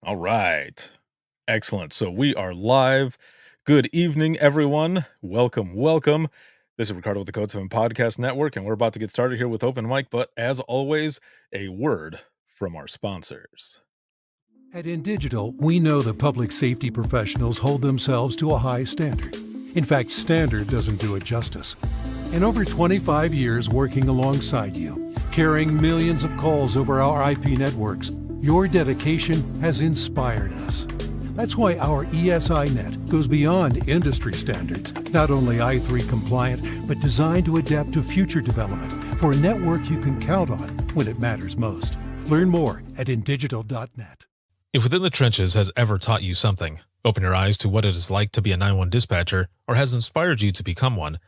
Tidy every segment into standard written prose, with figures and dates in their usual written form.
All right. Excellent. So we are live. Good evening, everyone. Welcome. This is Ricardo with the Code 7 Podcast Network, and we're about to get started here with Open Mic. But as always, a word from our sponsors. At InDigital, we know the public safety professionals hold themselves to a high standard. In fact, standard doesn't do it justice. In over 25 years working alongside you, carrying millions of calls over our IP networks, your dedication has inspired us. That's why our ESINet goes beyond industry standards, not only i3 compliant, but designed to adapt to future development for a network you can count on when it matters most. Learn more at indigital.net. If Within the Trenches has ever taught you something, open your eyes to what it is like to be a 911 dispatcher, or has inspired you to become one,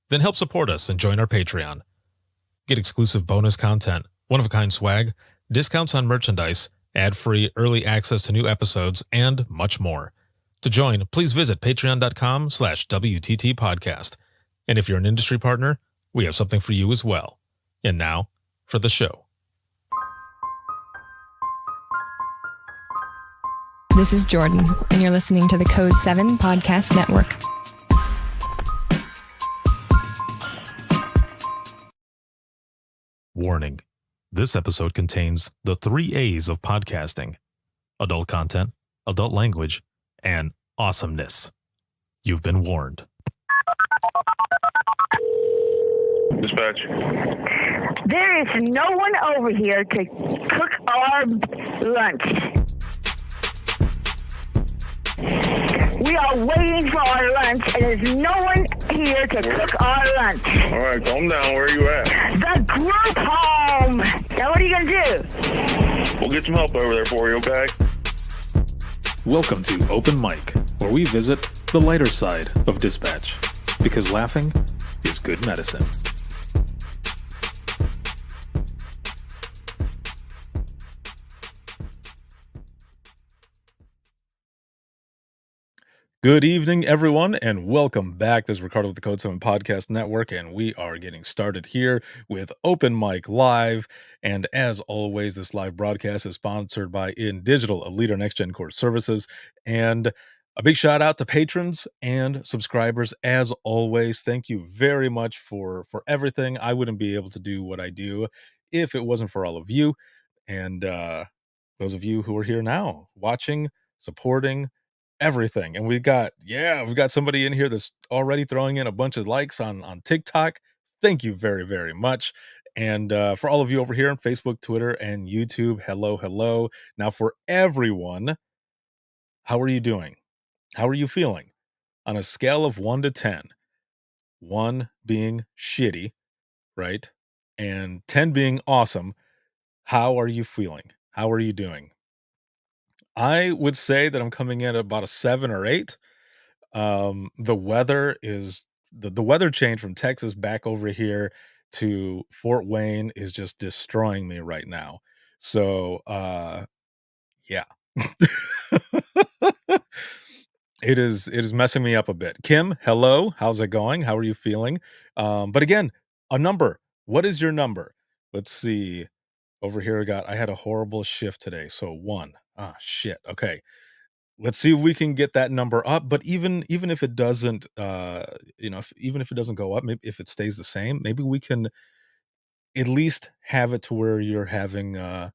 then help support us and join our Patreon. Get exclusive bonus content, one-of-a-kind swag, discounts on merchandise, ad-free early access to new episodes, and much more. To join, please visit patreon.com/WTT podcast. And if you're an industry partner, we have something for you as well. And now, for the show. This is Jordan, and you're listening to the Code 7 Podcast Network. Warning. This episode contains the 3 A's of podcasting: adult content, adult language, and awesomeness. You've been warned. Dispatch. There is no one over here to cook our lunch. We are waiting for our lunch, and there's no one here to cook our lunch. All right, calm down. Where are you at? The group home. Now, what are you going to do? We'll get some help over there for you, okay? Welcome to Open Mic, where we visit the lighter side of dispatch, because laughing is good medicine. Good evening, everyone, and welcome back. This is Ricardo with the Code 7 Podcast Network, and we are getting started here with Open Mic Live. And as always, this live broadcast is sponsored by InDigital, a leader in next-gen core services. And a big shout out to patrons and subscribers. As always, thank you very much for everything. I wouldn't be able to do what I do if it wasn't for all of you. And those of you who are here now, watching, supporting, everything. And we've got somebody in here that's already throwing in a bunch of likes on TikTok. Thank you very, very much. And for all of you over here on Facebook, Twitter, and YouTube, hello. Now, for everyone, how are you doing? How are you feeling? On a scale of 1 to 10, 1 being shitty, right? And 10 being awesome, how are you feeling? How are you doing? I would say that I'm coming in at about a 7 or 8. The weather is the weather change from Texas back over here to Fort Wayne is just destroying me right now. So, yeah. It is messing me up a bit. Kim, hello. How's it going? How are you feeling? But again, a number. What is your number? Let's see. Over here, I had a horrible shift today. So 1. Ah, shit. Okay. Let's see if we can get that number up. But even if it doesn't, even if it doesn't go up, maybe if it stays the same, maybe we can at least have it to where you're having a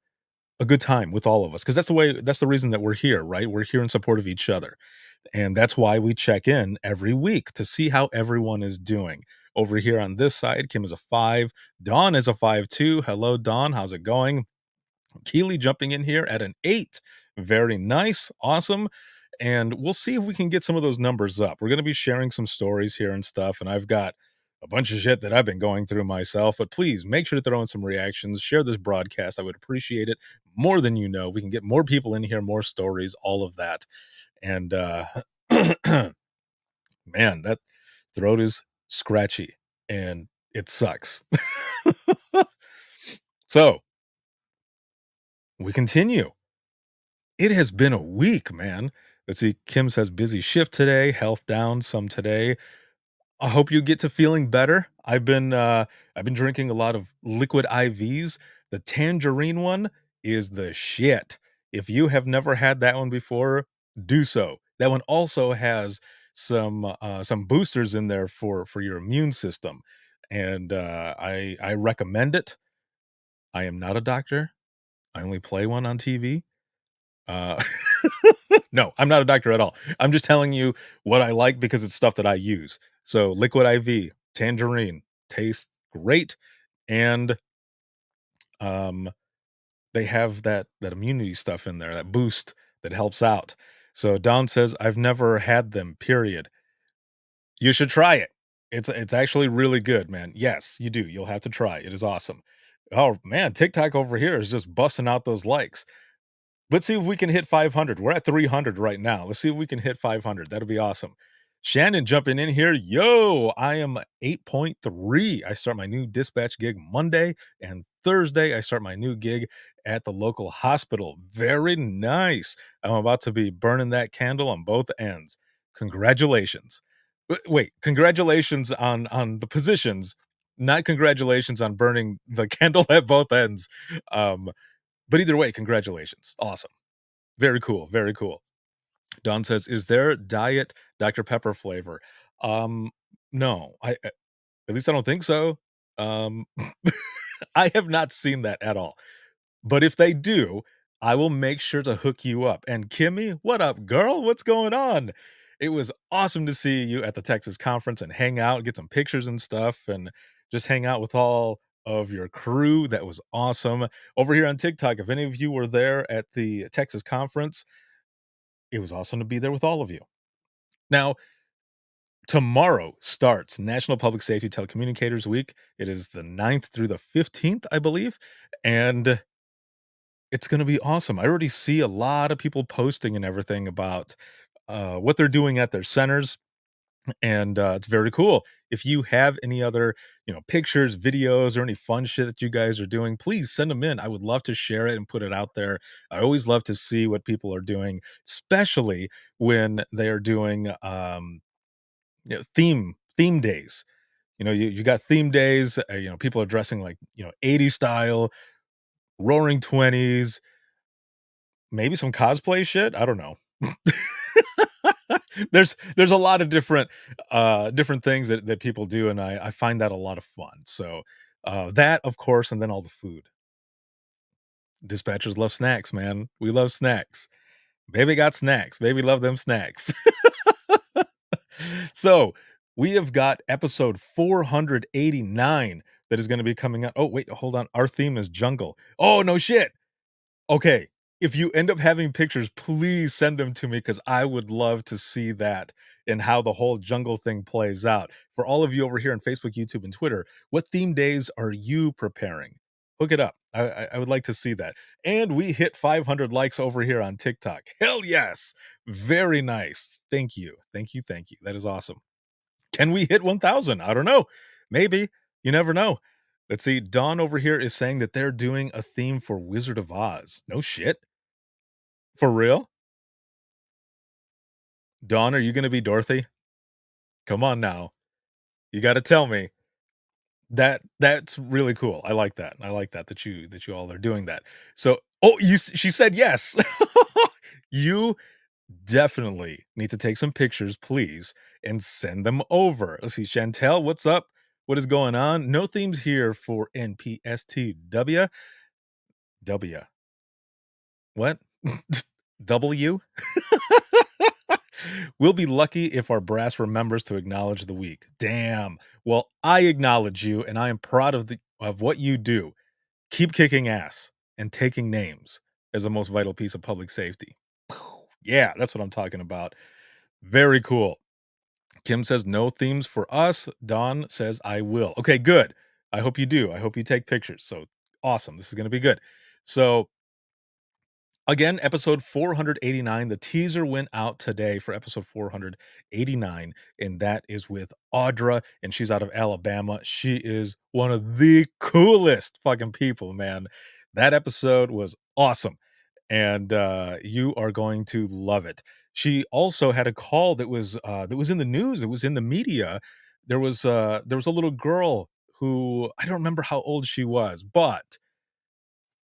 good time with all of us. Because that's the reason that we're here, right? We're here in support of each other. And that's why we check in every week to see how everyone is doing. Over here on this side, Kim is a 5. Dawn is a 5 too. Hello, Dawn. How's it going? Keely jumping in here at an 8. Very nice. Awesome. And we'll see if we can get some of those numbers up. We're going to be sharing some stories here and stuff. And I've got a bunch of shit that I've been going through myself. But please make sure to throw in some reactions. Share this broadcast. I would appreciate it more than you know. We can get more people in here, more stories, all of that. And man, that throat is scratchy and it sucks. So we continue. It has been a week, man. Let's see. Kim says busy shift today, health down some today. I hope you get to feeling better. I've been drinking a lot of liquid IVs. The tangerine one is the shit. If you have never had that one before, do so. That one also has some boosters in there for your immune system, and I recommend it. I am not a doctor. I only play one on TV. Uh, no, I'm not a doctor at all. I'm just telling you what I like because it's stuff that I use. So Liquid IV, Tangerine, tastes great, and um, they have that immunity stuff in there, that boost that helps out. So Don says, "I've never had them, period." You should try it. It's actually really good, man. Yes, you do. You'll have to try. It is awesome. Oh, man, TikTok over here is just busting out those likes. Let's see if we can hit 500. We're at 300 right now. Let's see if we can hit 500. That'll be awesome. Shannon jumping in here. Yo, I am 8.3. I start my new dispatch gig Monday, and Thursday I start my new gig at the local hospital. Very nice. I'm about to be burning that candle on both ends. Congratulations. Wait, congratulations on the positions, not congratulations on burning the candle at both ends. Um, but either way, congratulations. Awesome. Very cool. Very cool. Don says, "Is there diet Dr. Pepper flavor?" Um, no. At least I don't think so. Um, I have not seen that at all. But if they do, I will make sure to hook you up. And Kimmy, what up, girl? What's going on? It was awesome to see you at the Texas conference and hang out, get some pictures and stuff, and just hang out with all of your crew. That was awesome. Over here on TikTok, if any of you were there at the Texas conference, it was awesome to be there with all of you. Now, tomorrow starts National Public Safety Telecommunicators Week. It is the 9th through the 15th, I believe. And it's gonna be awesome. I already see a lot of people posting and everything about, what they're doing at their centers, and, it's very cool. If you have any other, pictures, videos, or any fun shit that you guys are doing, please send them in. I would love to share it and put it out there. I always love to see what people are doing, especially when they are doing, theme days. You got theme days, people are dressing like, 80s style, roaring 20s, maybe some cosplay shit, I don't know. There's a lot of different things that people do, and I find that a lot of fun. So, that, of course, and then all the food. Dispatchers love snacks, man. We love snacks. Baby got snacks. Baby love them snacks. So, we have got episode 489 that is gonna be coming out. Oh, wait, hold on. Our theme is jungle. Oh, no shit. Okay, if you end up having pictures, please send them to me because I would love to see that and how the whole jungle thing plays out. For all of you over here on Facebook, YouTube, and Twitter, what theme days are you preparing? Hook it up. I would like to see that. And we hit 500 likes over here on TikTok. Hell yes. Very nice. Thank you. Thank you. Thank you. That is awesome. Can we hit 1,000? I don't know. Maybe. You never know. Let's see. Dawn over here is saying that they're doing a theme for Wizard of Oz. No shit. For real? Dawn, are you gonna be Dorothy? Come on now. You gotta tell me. That's really cool. I like that. I like that you all are doing that. So she said yes. You definitely need to take some pictures, please, and send them over. Let's see, Chantel, what's up? What is going on? No themes here for NPSTW. W. What? W? We'll be lucky if our brass remembers to acknowledge the weak. Damn. Well, I acknowledge you, and I am proud of what you do. Keep kicking ass and taking names as the most vital piece of public safety. Yeah, that's what I'm talking about. Very cool. Kim says no themes for us. Don says I will. Okay, good. I hope you do. I hope you take pictures. So awesome. This is going to be good. So again, episode 489. The teaser went out today for episode 489, and that is with Audra, and she's out of Alabama. She is one of the coolest fucking people, man. That episode was awesome, and you are going to love it. She also had a call that was in the news. It was in the media. There was a little girl who I don't remember how old she was, but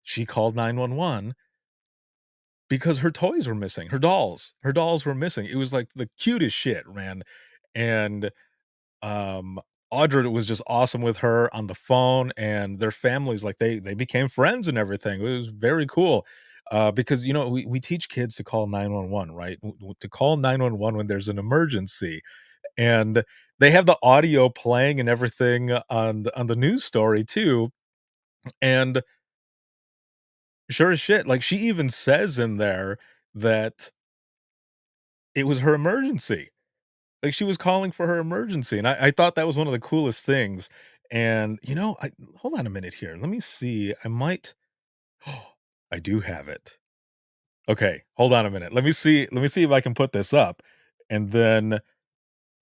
she called 911 because her toys were missing, her dolls were missing. It was like the cutest shit, man. And um Audra was just awesome with her on the phone, and their families, like, they became friends and everything. It was very cool. Because we teach kids to call 911, right? To call 911 when there's an emergency. And they have the audio playing and everything on the news story too. And sure as shit, like, she even says in there that it was her emergency. Like, she was calling for her emergency, and I thought that was one of the coolest things. And, I hold on a minute here. Let me see. I might I do have it. Okay, hold on a minute. Let me see if I can put this up, and then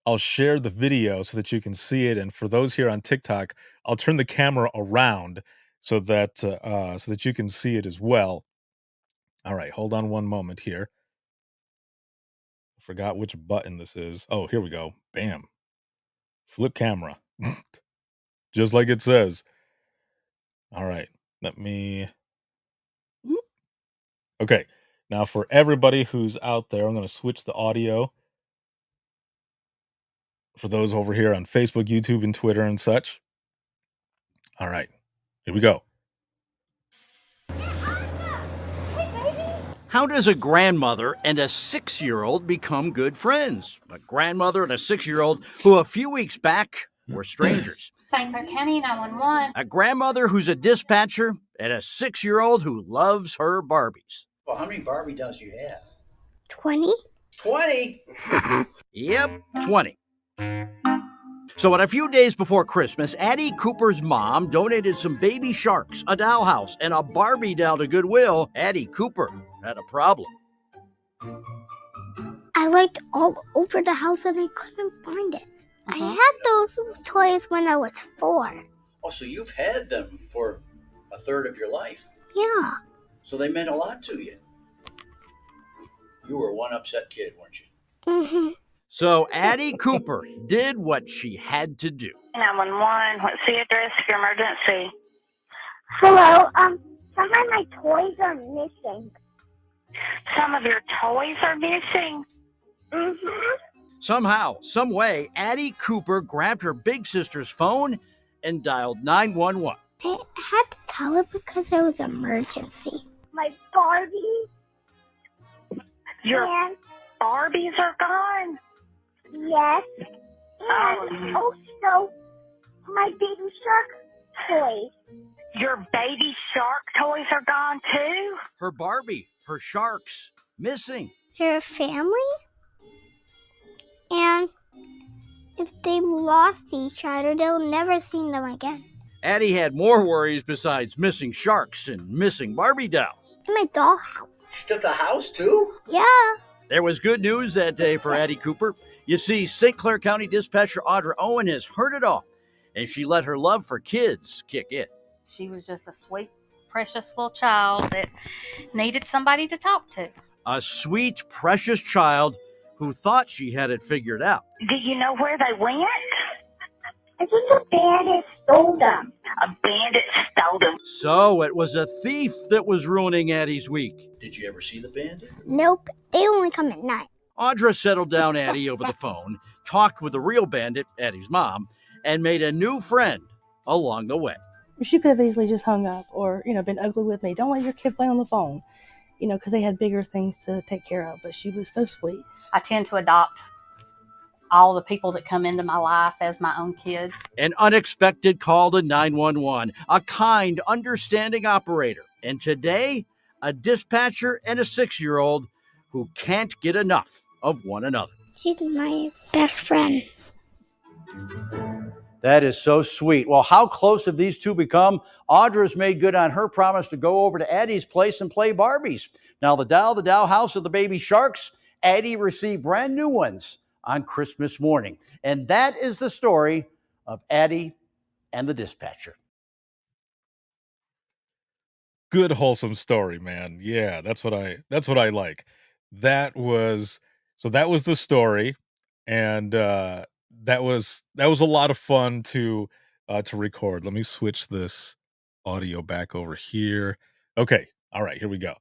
I'll share the video so that you can see it. And for those here on TikTok, I'll turn the camera around so that you can see it as well. All right, hold on one moment here. I forgot which button this is. Oh, here we go. Bam. Flip camera. Just like it says. All right. Let me. Whoop. Okay. Now, for everybody who's out there, I'm going to switch the audio for those over here on Facebook, YouTube, and Twitter and such. All right. Here we go. How does a grandmother and a 6-year-old become good friends? A grandmother and a 6-year-old who a few weeks back were strangers. St. Clair County 911. A grandmother who's a dispatcher and a 6-year-old who loves her Barbies. Well, how many Barbie dolls you have? 20? 20? Yep, 20. So a few days before Christmas, Addie Cooper's mom donated some baby sharks, a dollhouse, and a Barbie doll to Goodwill. Addie Cooper had a problem. I looked all over the house and I couldn't find it. I had those toys when I was 4. Oh, so you've had them for a third of your life. Yeah. So they meant a lot to you. You were one upset kid, weren't you? Mm-hmm. So Addie Cooper did what she had to do. 911, what's the address of your emergency? Hello, some of my toys are missing. Some of your toys are missing. Mm-hmm. Somehow, some way, Addie Cooper grabbed her big sister's phone and dialed 911. I had to tell her because it was an emergency. My Barbie. Your And Barbies are gone. yes. And also my baby shark toys. Your baby shark toys are gone too? Her Barbie, her sharks, missing. They're a family. And if they lost each other, they'll never see them again. Addie had more worries besides missing sharks and missing Barbie dolls. In my dollhouse. She took the house, too? Yeah. There was good news that day for Addie Cooper. You see, St. Clair County Dispatcher Audra Owen has heard it all, and she let her love for kids kick in. She was just a sweet, precious little child that needed somebody to talk to. A sweet, precious child who thought she had it figured out. Do you know where they went? I think a bandit stole them. A bandit stole them. So it was a thief that was ruining Addie's week. Did you ever see the bandit? Nope. They only come at night. Audra settled down Addie over the phone, talked with the real bandit, Addie's mom, and made a new friend along the way. She could have easily just hung up or, been ugly with me. Don't let your kid play on the phone, because they had bigger things to take care of. But she was so sweet. I tend to adopt all the people that come into my life as my own kids. An unexpected call to 911, a kind, understanding operator. And today, a dispatcher and a 6-year-old who can't get enough of one another. She's my best friend. That is so sweet. Well, how close have these two become? Audra's made good on her promise to go over to Addie's place and play Barbies. Now, the dollhouse of the baby sharks, Addie received brand new ones on Christmas morning. And that is the story of Addie and the dispatcher. Good wholesome story, man. Yeah, that's what I like. That was the story, and that was a lot of fun to record. Let me switch this audio back over here. Okay. All right, here we go.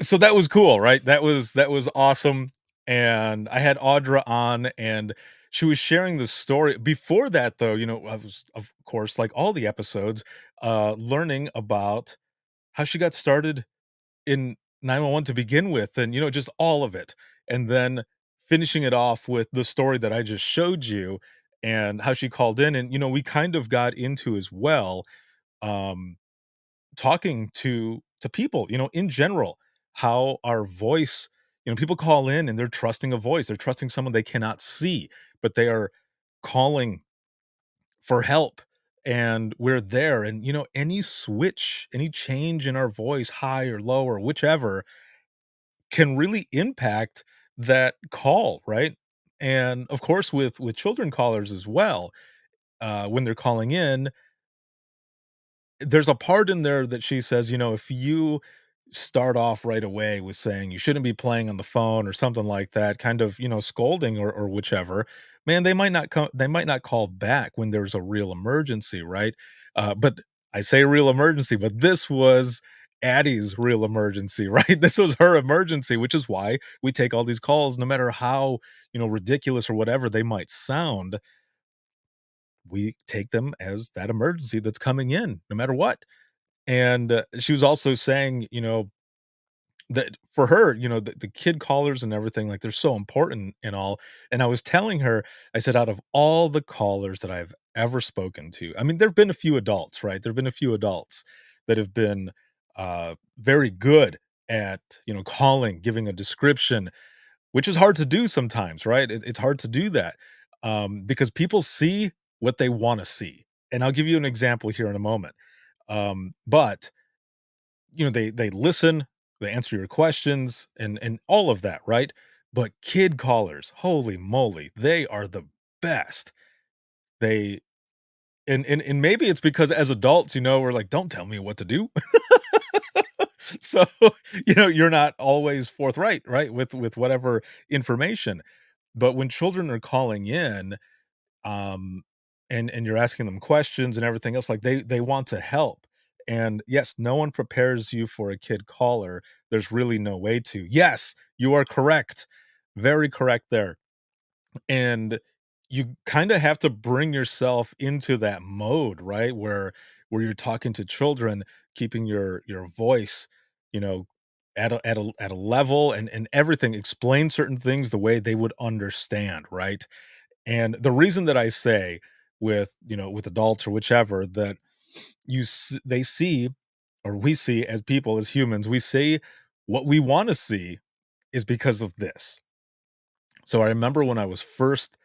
So that was cool, right? That was awesome, and I had Audra on, and she was sharing the story. Before that, though, I was, of course, like all the episodes, learning about how she got started in 911 to begin with, and, just all of it, and then finishing it off with the story that I just showed you and how she called in, and, we kind of got into as well, um talking to people, in general, how our voice, people call in and they're trusting a voice. They're trusting someone they cannot see, but they are calling for help. And we're there. And any switch, any change in our voice, high or low or whichever, can really impact that call, right? And of course, with children callers as well, when they're calling in, there's a part in there that she says, if you start off right away with saying you shouldn't be playing on the phone or something like that, kind of, scolding or whichever, man, they might not call back when there's a real emergency, right? But I say real emergency, but this was Addie's real emergency, right? This was her emergency, which is why we take all these calls, no matter how, ridiculous or whatever they might sound. We take them as that emergency that's coming in, no matter what. And, she was also saying, that for her, the kid callers and everything, like, they're so important and all, and I was telling her, I said, "Out of all the callers that I've ever spoken to," I mean, there've been a few adults, right? There've been a few adults that have been, very good at, calling, giving a description, which is hard to do sometimes, right? It's hard to do that, because people see what they wanna see, and I'll give you an example here in a moment. But they listen, they answer your questions and all of that, right? But kid callers, holy moly, they are the best. They and maybe it's because as adults, we're like, don't tell me what to do. So, you're not always forthright, right? With whatever information. But when children are calling in, um and you're asking them questions and everything else, like, they want to help. And yes, no one prepares you for a kid caller. There's really no way to. Yes, you are correct, very correct there. And you kind of have to bring yourself into that mode, right, where you're talking to children, keeping your voice, you know at a level, and everything, explain certain things the way they would understand, right? And the reason that I say, with adults or whichever, that they see, or we see, as people, as humans, we see what we want to see, is because of this. So I remember when I was first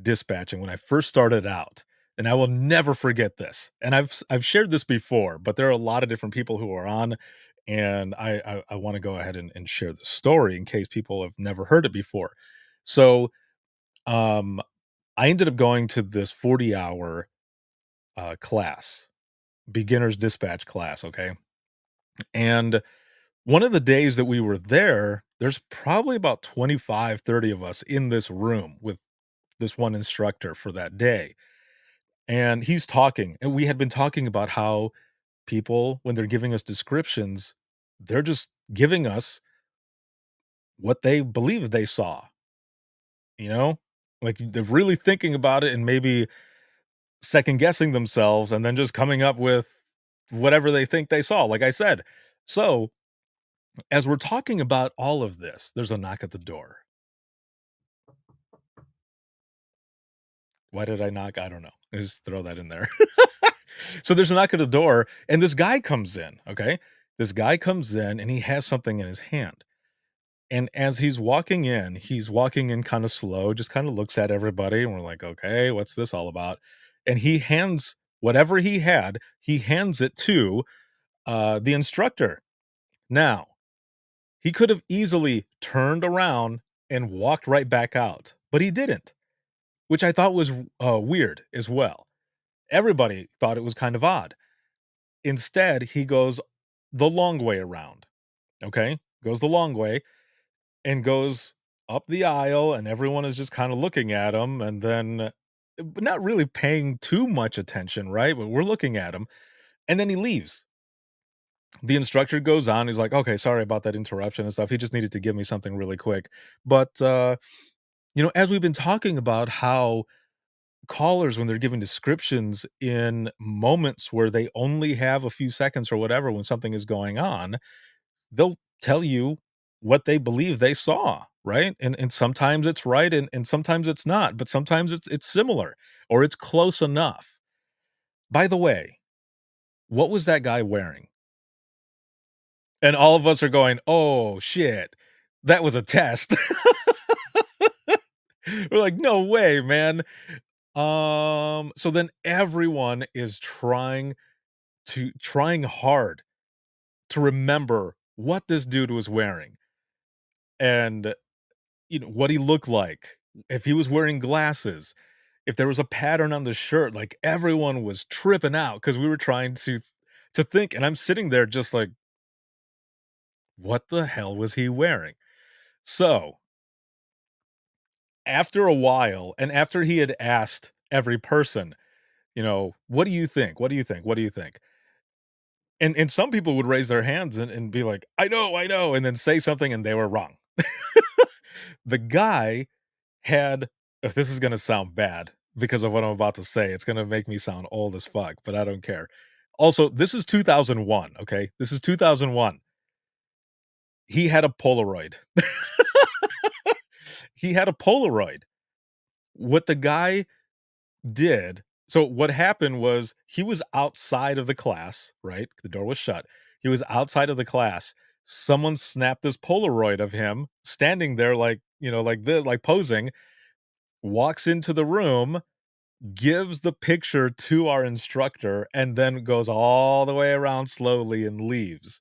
dispatching, when I first started out, and I will never forget this. And I've shared this before, but there are a lot of different people who are on, and I want to go ahead and share the story in case people have never heard it before. So, um, I ended up going to this 40-hour class, beginner's dispatch class, okay? And one of the days that we were there, there's probably about 25, 30 of us in this room with this one instructor for that day. And he's talking, and we had been talking about how people, when they're giving us descriptions, they're just giving us what they believe they saw, you know? Like, they're really thinking about it and maybe second guessing themselves and then just coming up with whatever they think they saw, like I said. So, as we're talking about all of this, there's a knock at the door. Why did I knock? I don't know. I just throw that in there. So there's a knock at the door, and this guy comes in, okay? This guy comes in, and he has something in his hand. And as he's walking in kind of slow, just kind of looks at everybody, and we're like, okay, what's this all about? And he hands whatever he hands it to the instructor. Now, he could have easily turned around and walked right back out, but he didn't, which I thought was weird as well. Everybody thought it was kind of odd. Instead, he goes the long way around. Okay? Goes the long way and goes up the aisle, and everyone is just kind of looking at him, and then but not really paying too much attention, right? But we're looking at him, and then he leaves. The instructor goes on. He's like, okay, sorry about that interruption and stuff. He just needed to give me something really quick. But, as we've been talking about how callers, when they're giving descriptions in moments where they only have a few seconds or whatever when something is going on, they'll tell you what they believe they saw, right? And sometimes it's right and sometimes it's not, but sometimes it's similar or it's close enough. By the way, what was that guy wearing? And all of us are going, "Oh, shit. That was a test." We're like, "No way, man." So then everyone is trying hard to remember what this dude was wearing and, what he looked like, if he was wearing glasses, if there was a pattern on the shirt, like, everyone was tripping out because we were trying to think, and I'm sitting there just like, "What the hell was he wearing?" So after a while, and after he had asked every person, "What do you think? What do you think? What do you think?" And some people would raise their hands and be like, I know," and then say something and they were wrong. The guy had if this is gonna sound bad because of what I'm about to say, it's gonna make me sound old as fuck, but I don't care. Also, this is 2001, okay? This is 2001. He had a Polaroid. He had a Polaroid. What the guy did so what happened was he was outside of the class, right? The door was shut. He was outside of the class. Someone snapped this Polaroid of him standing there like, like this, like posing, walks into the room, gives the picture to our instructor, and then goes all the way around slowly and leaves.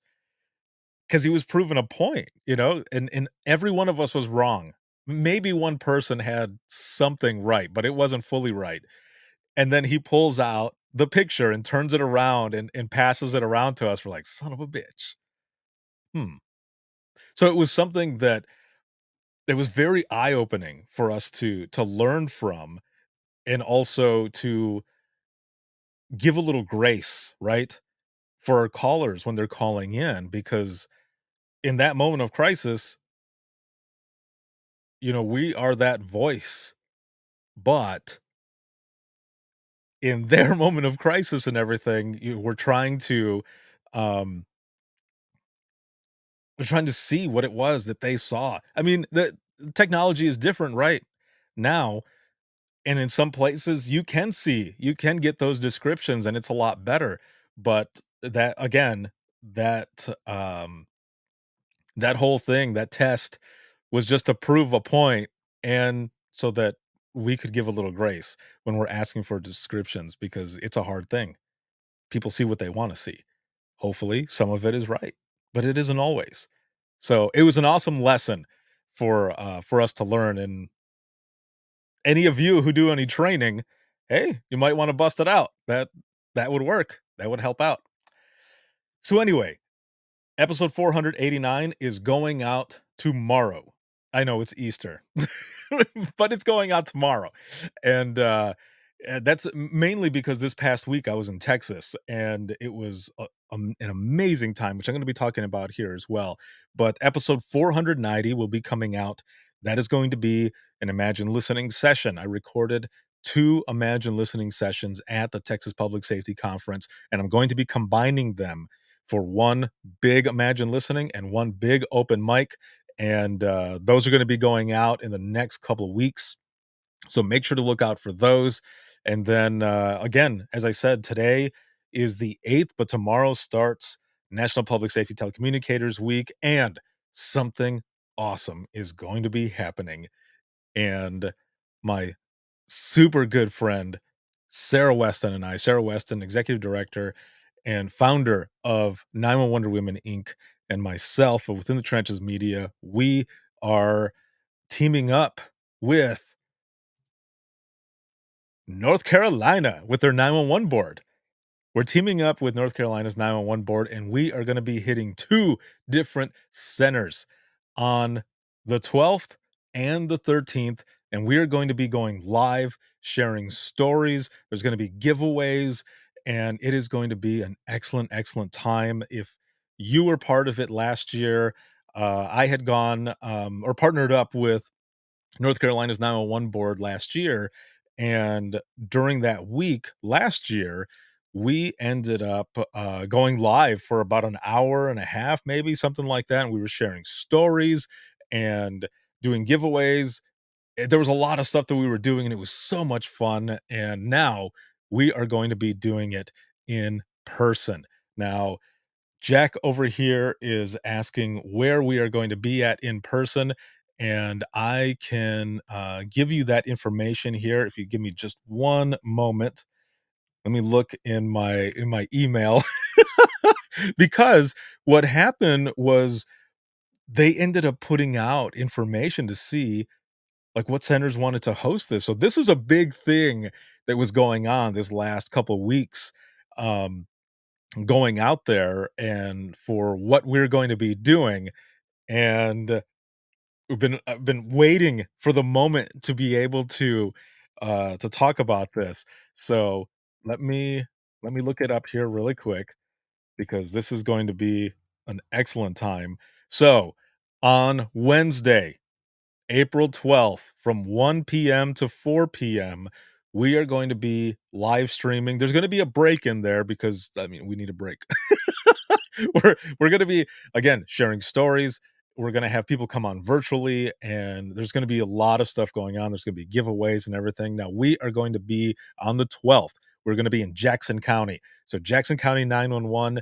Because he was proving a point, and every one of us was wrong. Maybe one person had something right, but it wasn't fully right. And then he pulls out the picture and turns it around and passes it around to us. We're like, "Son of a bitch." Hmm. So it was something that it was very eye-opening for us to learn from and also to give a little grace, right? For our callers when they're calling in, because in that moment of crisis, we are that voice. But in their moment of crisis and everything, we're trying to um We're trying to see what it was that they saw. I mean, the technology is different right now, and in some places you can get those descriptions and it's a lot better. But that again, that whole thing, that test was just to prove a point and so that we could give a little grace when we're asking for descriptions because it's a hard thing. People see what they want to see. Hopefully, some of it is right, but it isn't always. So, it was an awesome lesson for us to learn, and any of you who do any training, hey, you might wanna bust it out. That would work. That would help out. So, anyway, episode 489 is going out tomorrow. I know it's Easter, but it's going out tomorrow, and, that's mainly because this past week I was in Texas, and it was an amazing time, which I'm gonna be talking about here as well, but episode 490 will be coming out. That is going to be an Imagine Listening session. I recorded 2 Imagine Listening sessions at the Texas Public Safety Conference, and I'm going to be combining them for one big Imagine Listening and one big open mic, and, those are gonna be going out in the next couple of weeks. So make sure to look out for those. And then again, as I said, today is the 8th, but tomorrow starts National Public Safety Telecommunicators Week, and something awesome is going to be happening. And my super good friend, Sarah Weston, and I, Sarah Weston, executive director and founder of 911 Wonder Women Inc., and myself of Within the Trenches Media, we are teaming up with North Carolina with their 911 board. We're teaming up with North Carolina's 911 board, and we are going to be hitting 2 different centers on the 12th and the 13th. And we are going to be going live, sharing stories. There's going to be giveaways, and it is going to be an excellent, excellent time. If you were part of it last year. I had gone or partnered up with North Carolina's 911 board last year. And during that week last year, we ended up going live for about an hour and a half, maybe something like that. And we were sharing stories and doing giveaways. There was a lot of stuff that we were doing, and it was so much fun. And now we are going to be doing it in person. Now, Jack over here is asking where we are going to be at in person, and I can give you that information here if you give me just one moment. Let me look in my email because what happened was they ended up putting out information to see like what centers wanted to host this. So this was a big thing that was going on this last couple of weeks. Um, Going out there and for what we're going to be doing, and I've been waiting for the moment to be able to talk about this. So let me look it up here really quick because this is going to be an excellent time. So on Wednesday, April 12th from 1 p.m. to 4 p.m. we are going to be live streaming. There's going to be a break in there because I mean we need a break. We're going to be again sharing stories. We're going to have people come on virtually, and there's going to be a lot of stuff going on. There's going to be giveaways and everything. Now we are going to be on the 12th. We're going to be in Jackson County. So Jackson County 911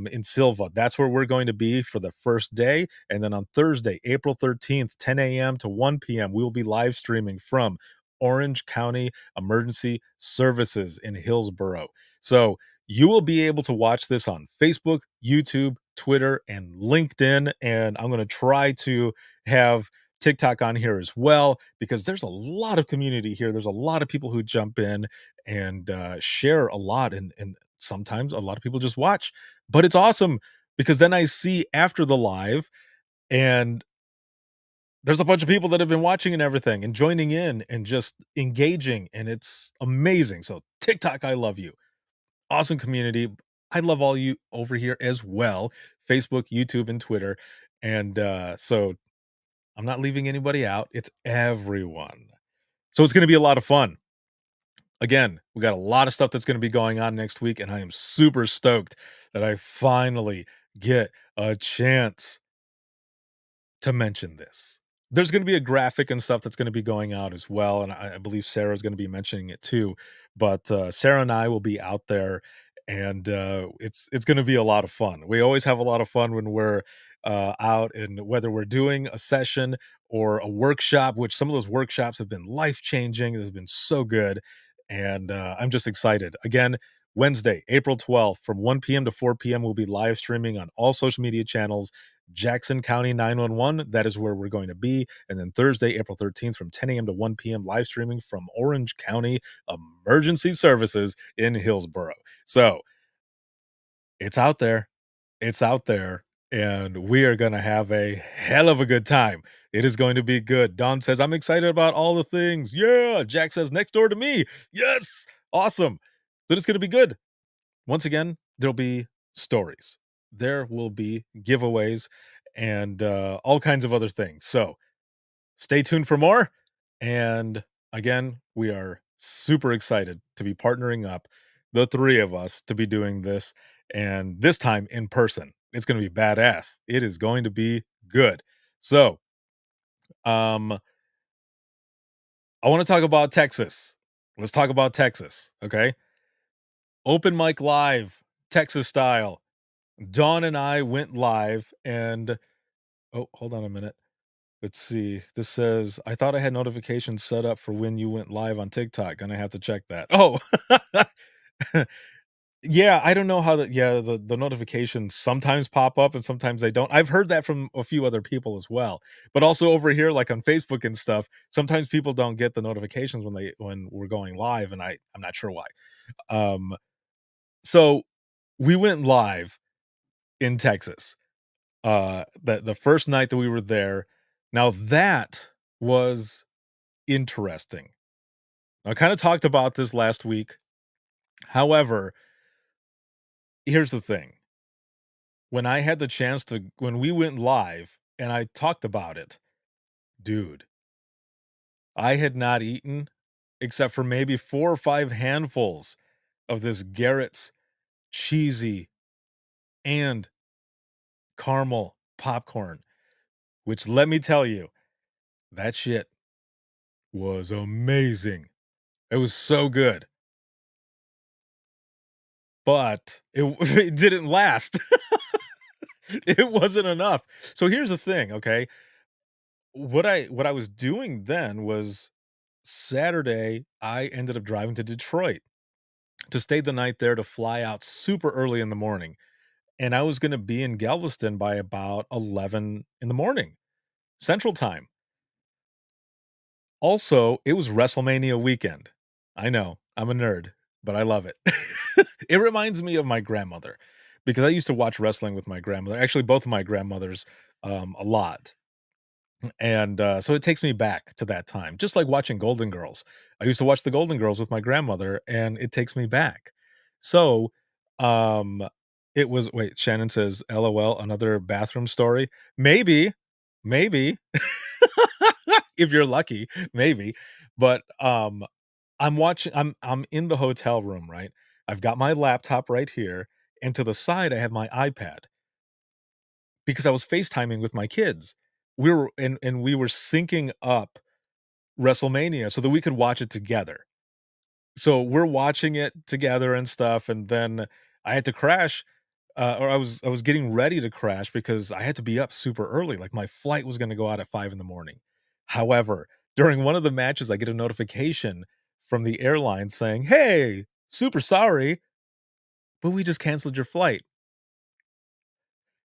in Silva. That's where we're going to be for the first day. And then on Thursday, April 13th, 10 a.m. to 1 p.m., we will be live streaming from Orange County Emergency Services in Hillsborough. So you will be able to watch this on Facebook, YouTube, Twitter, and LinkedIn. And I'm going to try to have TikTok on here as well because there's a lot of community here. There's a lot of people who jump in and share a lot. And sometimes a lot of people just watch, but it's awesome because then I see after the live and there's a bunch of people that have been watching and everything and joining in and just engaging, and it's amazing. So TikTok, I love you. Awesome community. I love all you over here as well. Facebook, YouTube, and Twitter. And so I'm not leaving anybody out. It's everyone. So it's going to be a lot of fun. Again, we got a lot of stuff that's going to be going on next week, and I am super stoked that I finally get a chance to mention this. There's going to be a graphic and stuff that's going to be going out as well, and I believe Sarah's going to be mentioning it too. But Sarah and I will be out there, and it's going to be a lot of fun. We always have a lot of fun when we're out, and whether we're doing a session or a workshop, which some of those workshops have been life changing. It has been so good, and I'm just excited. Again, Wednesday, April 12th, from 1 p.m. to 4 p.m., we'll be live streaming on all social media channels. Jackson County 911, that is where we're going to be. And then Thursday, April 13th, from 10 a.m. to 1 p.m., live streaming from Orange County Emergency Services in Hillsborough. So it's out there. It's out there. And we are going to have a hell of a good time. It is going to be good. Don says, I'm excited about all the things. Yeah. Jack says, next door to me. Yes. Awesome. But it's going to be good. Once again, there'll be stories. There will be giveaways and all kinds of other things. So stay tuned for more. And again, we are super excited to be partnering up, the three of us, to be doing this. And this time in person. It's going to be badass. It is going to be good. So, I want to talk about Texas. Let's talk about Texas. Okay. Open mic live, Texas style. Dawn and I went live and oh, hold on a minute. Let's see. This says, I thought I had notifications set up for when you went live on TikTok. Gonna have to check that. Oh, yeah. I don't know how the notifications sometimes pop up and sometimes they don't. I've heard that from a few other people as well. But also over here, like on Facebook and stuff, sometimes people don't get the notifications when we're going live, and I'm not sure why. So we went live in Texas. The first night that we were there. Now that was interesting. I kind of talked about this last week. However, here's the thing. when I had the chance to when we went live and I talked about it, dude, I had not eaten except for maybe 4 or 5 handfuls of this Garrett's cheesy and caramel popcorn, which let me tell you, that shit was amazing. It was so good. But it it didn't last. It wasn't enough. So here's the thing, okay? What I was doing then was Saturday, I ended up driving to Detroit to stay the night there to fly out super early in the morning, and I was gonna be in Galveston by about 11 in the morning, Central Time. Also, it was WrestleMania weekend. I know, I'm a nerd, but I love it. It reminds me of my grandmother because I used to watch wrestling with my grandmother, actually both of my grandmothers, a lot. And, so it takes me back to that time, just like watching Golden Girls. I used to watch the Golden Girls with my grandmother, and it takes me back. So, um, it was wait, Shannon says, "LOL, another bathroom story." Maybe, maybe, if you're lucky, maybe. But, I'm in the hotel room, right? I've got my laptop right here, and to the side, I have my iPad because I was FaceTiming with my kids. We were syncing up WrestleMania so that we could watch it together. So we're watching it together and stuff, and then I had to crash, or I was getting ready to crash because I had to be up super early, like, my flight was gonna go out at 5 in the morning. However, during one of the matches, I get a notification from the airline saying, "Hey, super sorry, but we just canceled your flight."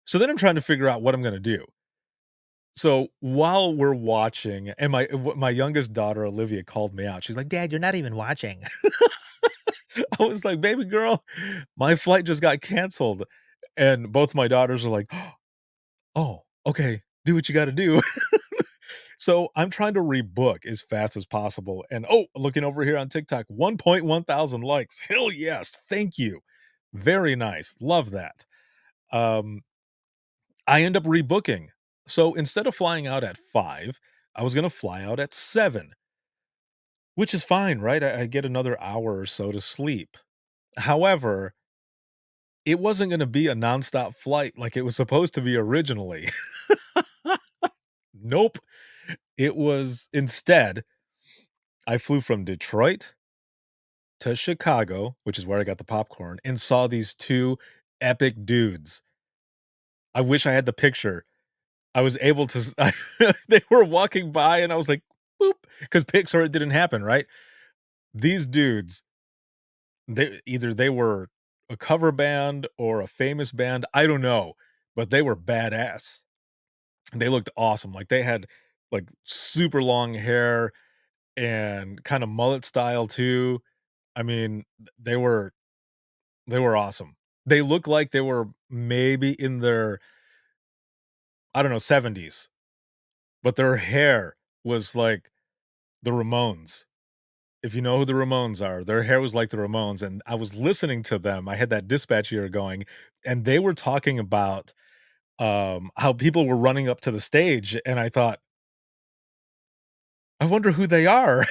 So then I'm trying to figure out what I'm gonna do. So while we're watching, and my youngest daughter, Olivia, called me out. She's like, "Dad, you're not even watching." I was like, "Baby girl, my flight just got canceled." And both my daughters are like, "Oh, okay, do what you gotta do." So I'm trying to rebook as fast as possible. And oh, looking over here on TikTok, 1.1 thousand likes. Hell yes. Thank you. Very nice. Love that. Um, I end up rebooking. So instead of flying out at 5, I was gonna fly out at 7, which is fine, right? I get another hour or so to sleep. However, it wasn't gonna be a nonstop flight like it was supposed to be originally. Nope. It was instead, I flew from Detroit to Chicago, which is where I got the popcorn, and saw these 2 epic dudes. I wish I had the picture. I was able to they were walking by and I was like, "Boop," because Pixar it didn't happen, right? These dudes, they were a cover band or a famous band, I don't know, but they were badass. They looked awesome, like, they had, like, super long hair and kinda mullet style too. I mean, they were awesome. They look like they were maybe in their, I don't know, 70s, but their hair was like the Ramones. If you know who the Ramones are, their hair was like the Ramones, and I was listening to them, I had that dispatch ear going, and they were talking about, how people were running up to the stage, and I thought, "I wonder who they are."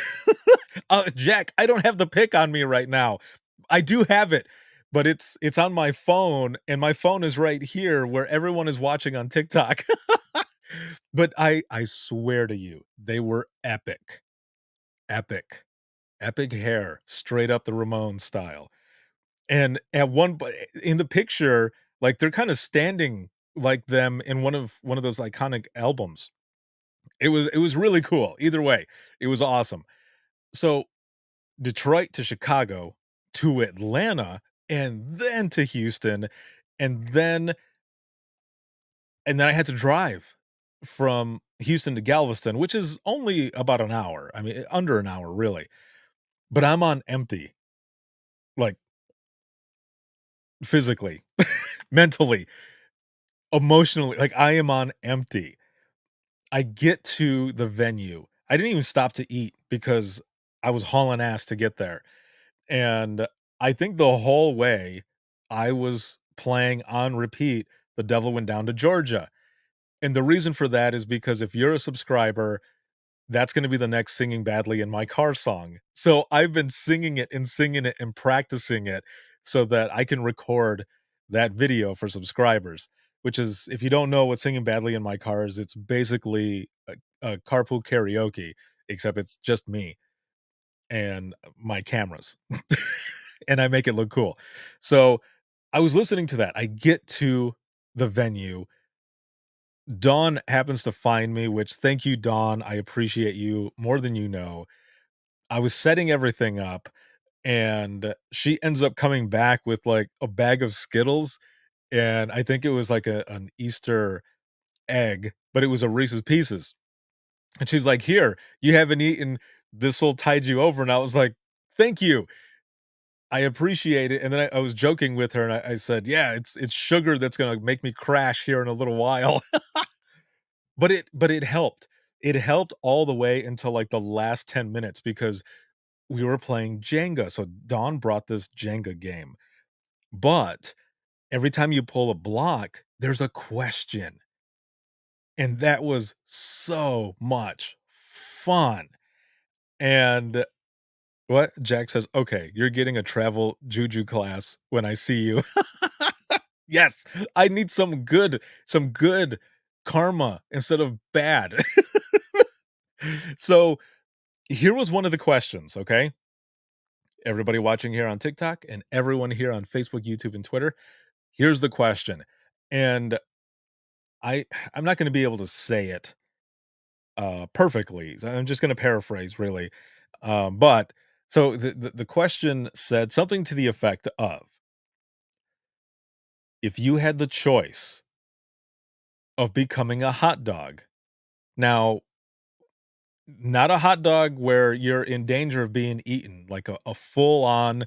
Jack, I don't have the pic on me right now. I do have it, but it's on my phone, and my phone is right here where everyone is watching on TikTok. But I swear to you, they were epic. Epic. Epic hair, straight up the Ramones style. And at in the picture, like, they're kinda standing like them in one of those iconic albums. It was really cool. Either way, it was awesome. So, Detroit to Chicago to Atlanta, and then to Houston, and then and then I had to drive from Houston to Galveston, which is only about an hour. I mean, under an hour, really. But I'm on empty, like, physically, mentally, emotionally, like, I am on empty. I get to the venue. I didn't even stop to eat because I was hauling ass to get there. And I think the whole way I was playing on repeat The Devil Went Down to Georgia. And the reason for that is because if you're a subscriber, that's going to be the next Singing Badly in My Car song. So I've been singing it and practicing it so that I can record that video for subscribers, which is, if you don't know what Singing Badly in My Car is, it's basically a carpool karaoke, except it's just me and my cameras. And I make it look cool. So I was listening to that. I get to the venue. Dawn happens to find me, which, thank you, Dawn. I appreciate you more than you know. I was setting everything up, and she ends up coming back with like a bag of Skittles. And I think it was like an Easter egg, but it was a Reese's Pieces. And she's like, "Here, you haven't eaten. This will tide you over." And I was like, "Thank you. I appreciate it." And then I was joking with her, and I said, "Yeah, it's sugar that's gonna make me crash here in a little while." But it helped. It helped all the way until, like, the last 10 minutes because we were playing Jenga. So Dawn brought this Jenga game, but every time you pull a block, there's a question, and that was so much fun. And what? Jack says, "Okay, you're getting a travel juju class when I see you." Yes, I need some good karma instead of bad. So, here was one of the questions, okay? Everybody watching here on TikTok and everyone here on Facebook, YouTube, and Twitter, here's the question. And I I'm not gonna be able to say it, perfectly. So I'm just gonna paraphrase really. But so the question said something to the effect of, if you had the choice of becoming a hot dog. Now, not a hot dog where you're in danger of being eaten, like a full on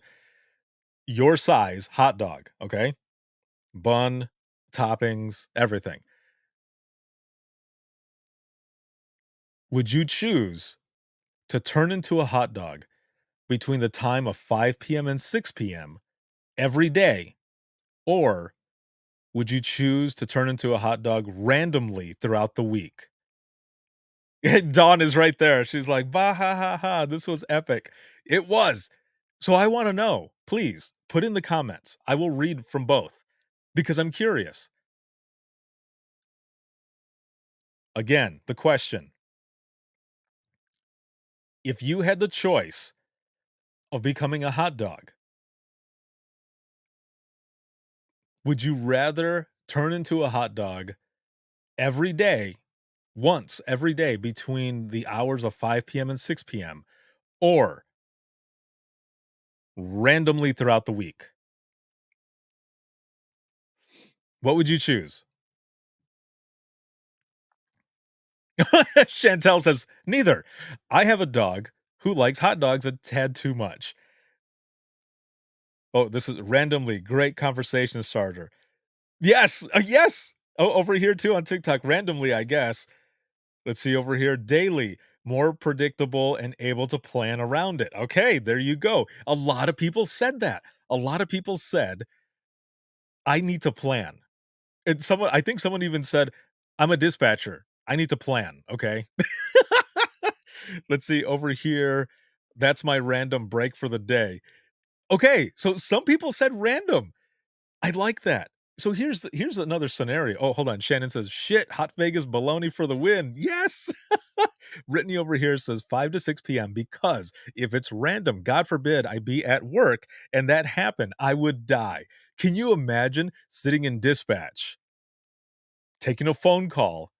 your size hot dog, okay? Bun, toppings, everything. Would you choose to turn into a hot dog between the time of 5 p.m. and 6 p.m. every day? Or would you choose to turn into a hot dog randomly throughout the week? Dawn is right there. She's like, "Bah, ha, ha, ha. This was epic." It was. So I want to know. Please put in the comments. I will read from both because I'm curious. Again, the question: if you had the choice of becoming a hot dog, would you rather turn into a hot dog every day, once every day between the hours of 5 p.m. and 6 p.m., or randomly throughout the week? What would you choose? Chantel says, "Neither. I have a dog who likes hot dogs a tad too much." Oh, this is randomly. Great conversation starter. Yes. Yes. Oh, over here too on TikTok. Randomly, I guess. Let's see over here. Daily. More predictable and able to plan around it. Okay, there you go. A lot of people said that. A lot of people said, I need to plan. And I think someone even said, I'm a dispatcher. I need to plan. Okay. Let's see over here. That's my random break for the day. Okay, so some people said random. I like that. So here's another scenario. Oh, hold on. Shannon says, "Shit, Hot Vegas baloney for the win." Yes. Brittany over here says 5 to 6 p.m. because if it's random, God forbid I be at work and that happened, I would die. Can you imagine sitting in dispatch, taking a phone call,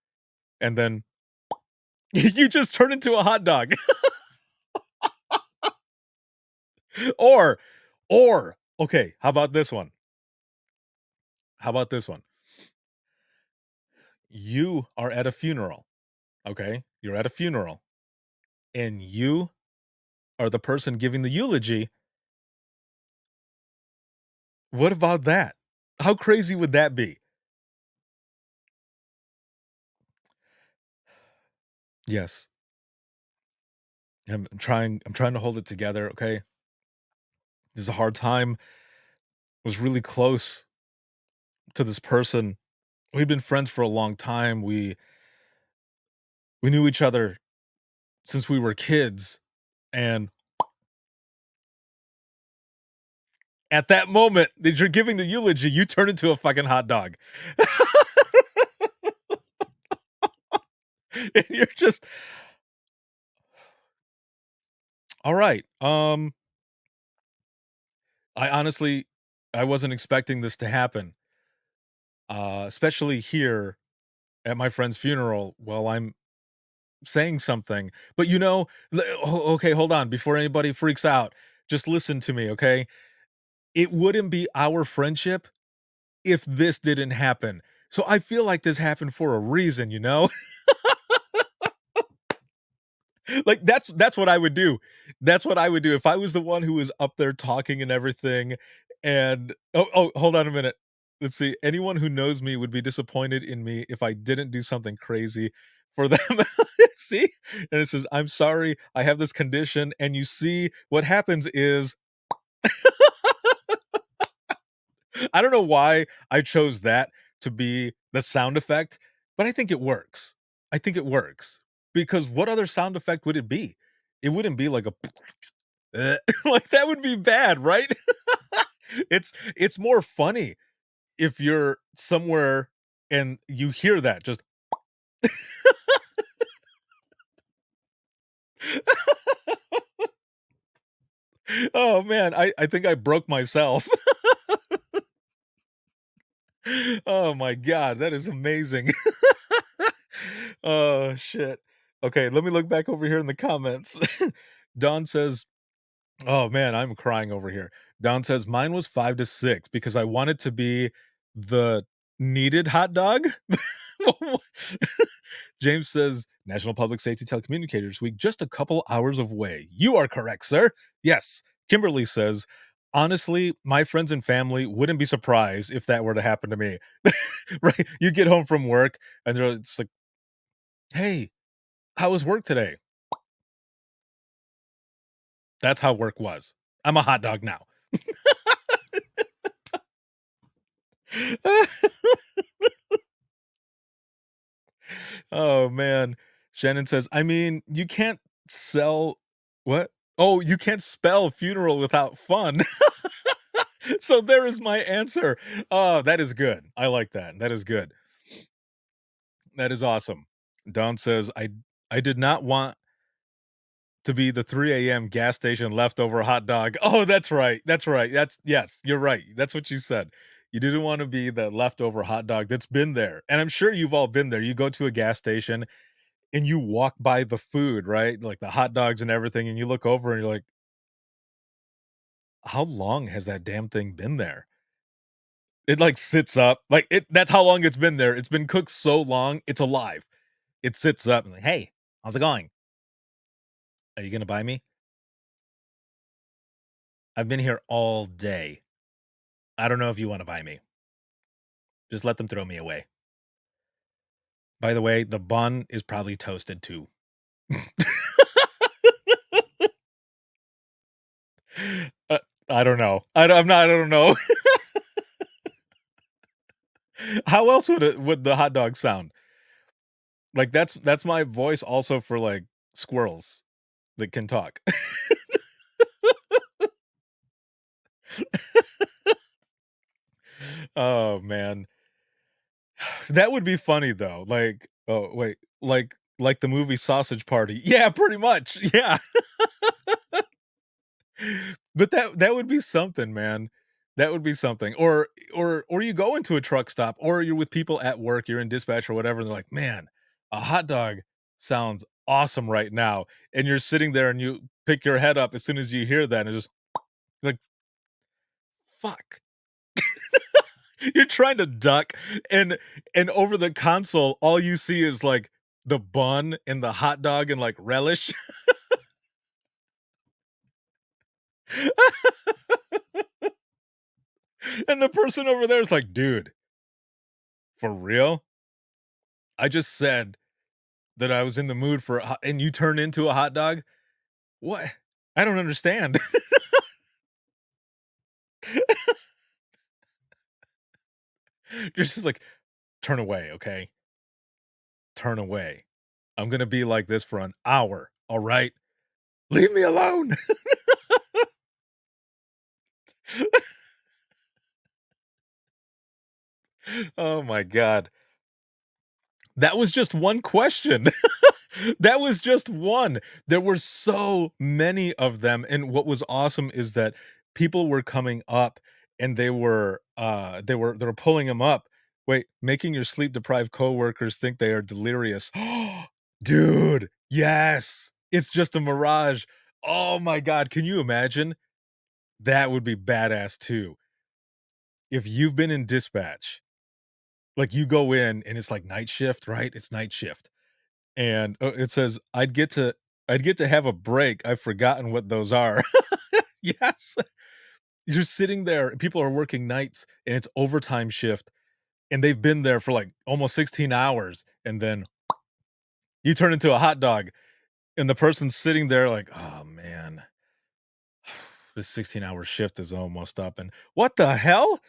and then you just turn into a hot dog? Or, okay, how about this one? How about this one? You are at a funeral, okay? You're at a funeral, and you are the person giving the eulogy. What about that? How crazy would that be? Yes. I'm trying to hold it together, okay? This is a hard time. Was really close to this person we've been friends for a long time. We knew each other since we were kids, and at that moment that you're giving the eulogy, you turn into a fucking hot dog. And you're just all right. I honestly I wasn't expecting this to happen. Especially here at my friend's funeral while I'm saying something. But okay, hold on before anybody freaks out. Just listen to me, okay? It wouldn't be our friendship if this didn't happen. So I feel like this happened for a reason, you know? Like that's what I would do. That's what I would do if I was the one who was up there talking and everything. And hold on a minute. Let's see. Anyone who knows me would be disappointed in me if I didn't do something crazy for them. See? And it says, I'm sorry, I have this condition. And you see, what happens is I don't know why I chose that to be the sound effect, but I think it works. I think it works because what other sound effect would it be? It wouldn't be like a like that would be bad, right? It's more funny if you're somewhere and you hear that just oh man, I think I broke myself. Oh my god, that is amazing. Oh shit. Okay, let me look back over here in the comments. Don says, "Oh man, I'm crying over here." Don says, "Mine was 5 to 6 because I wanted to be the needed hot dog." James says, "National Public Safety Telecommunicators Week, just a couple hours away." You are correct, sir. Yes. Kimberly says, "Honestly, my friends and family wouldn't be surprised if that were to happen to me." Right? You get home from work and it's like, "Hey, how was work today?" That's how work was. I'm a hot dog now. Oh man. Shannon says, I mean, you can't sell what? Oh, you can't spell funeral without fun. So there is my answer. Oh, that is good. I like that. That is good. That is awesome. Don says, I did not want to be the 3 a.m. gas station leftover hot dog. Oh, that's right. That's right. That's yes, you're right. That's what you said. You didn't want to be the leftover hot dog that's been there. And I'm sure you've all been there. You go to a gas station and you walk by the food, right? Like the hot dogs and everything, and you look over and you're like, how long has that damn thing been there? It like sits up. Like that's how long it's been there. It's been cooked so long, it's alive. It sits up and like, hey, how's it going? Are you gonna buy me? I've been here all day. I don't know if you want to buy me. Just let them throw me away. By the way, the bun is probably toasted too. I don't know. I'm not. I don't know. How else would the hot dog sound? Like that's my voice also for like squirrels that can talk. Oh man. That would be funny though. Like, oh wait, like the movie Sausage Party. Yeah, pretty much. Yeah. But that would be something, man. That would be something. Or you go into a truck stop or you're with people at work, you're in dispatch or whatever, and they're like, "Man, a hot dog sounds awesome right now." And you're sitting there and you pick your head up as soon as you hear that and just like, "Fuck." You're trying to duck and over the console, all you see is like the bun and the hot dog and like relish. And the person over there is like, dude, for real? I just said that I was in the mood for and you turn into a hot dog? What? I don't understand. You're just like, turn away, okay? Turn away. I'm gonna be like this for an hour, all right? Leave me alone. Oh my god. That was just one question. That was just one. There were so many of them, and what was awesome is that people were coming up and they were pulling them up. Wait, making your sleep-deprived coworkers think they are delirious. Dude, yes! It's just a mirage. Oh my god, can you imagine? That would be badass too. If you've been in dispatch, like, you go in and it's like night shift, right? It's night shift. And, it says, I'd get to have a break. I've forgotten what those are." Yes. You're sitting there, and people are working nights, and it's overtime shift, and they've been there for, like, almost 16 hours, and then you turn into a hot dog, and the person's sitting there like, "Oh, man. This 16-hour shift is almost up, and what the hell?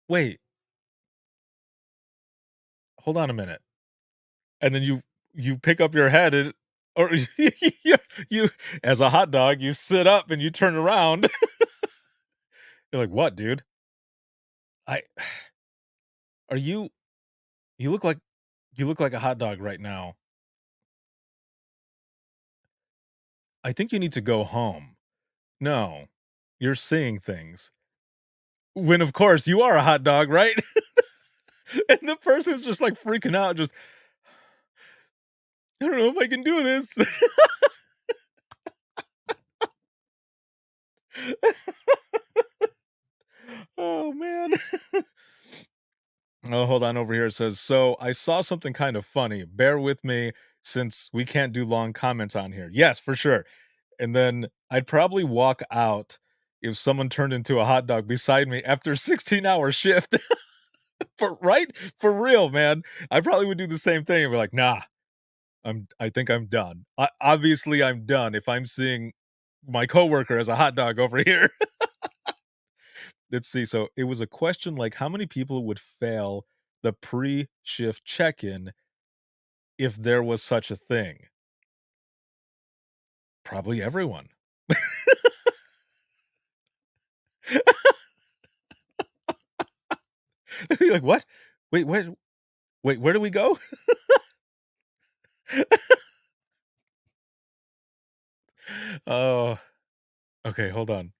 Wait, hold on a minute." And then you pick up your head and or you as a hot dog, you sit up and you turn around. You're like, "What, dude? I are you look like you look like a hot dog right now. I think you need to go home. No, you're seeing things." When, of course, you are a hot dog, right? And the person's just, like, freaking out, just, "I don't know if I can do this." Oh, man. Oh, hold on over here. It says, "So I saw something kind of funny. Bear with me since we can't do long comments on here." Yes, for sure. And then I'd probably walk out if someone turned into a hot dog beside me after a 16-hour shift. For right? For real, man. I probably would do the same thing and be like, "Nah, I think I'm done. Obviously, I'm done if I'm seeing my coworker as a hot dog over here." Let's see. So it was a question like, how many people would fail the pre-shift check-in if there was such a thing? Probably everyone. You're like, "What? Wait, wait, where do we go?" Oh, okay, hold on.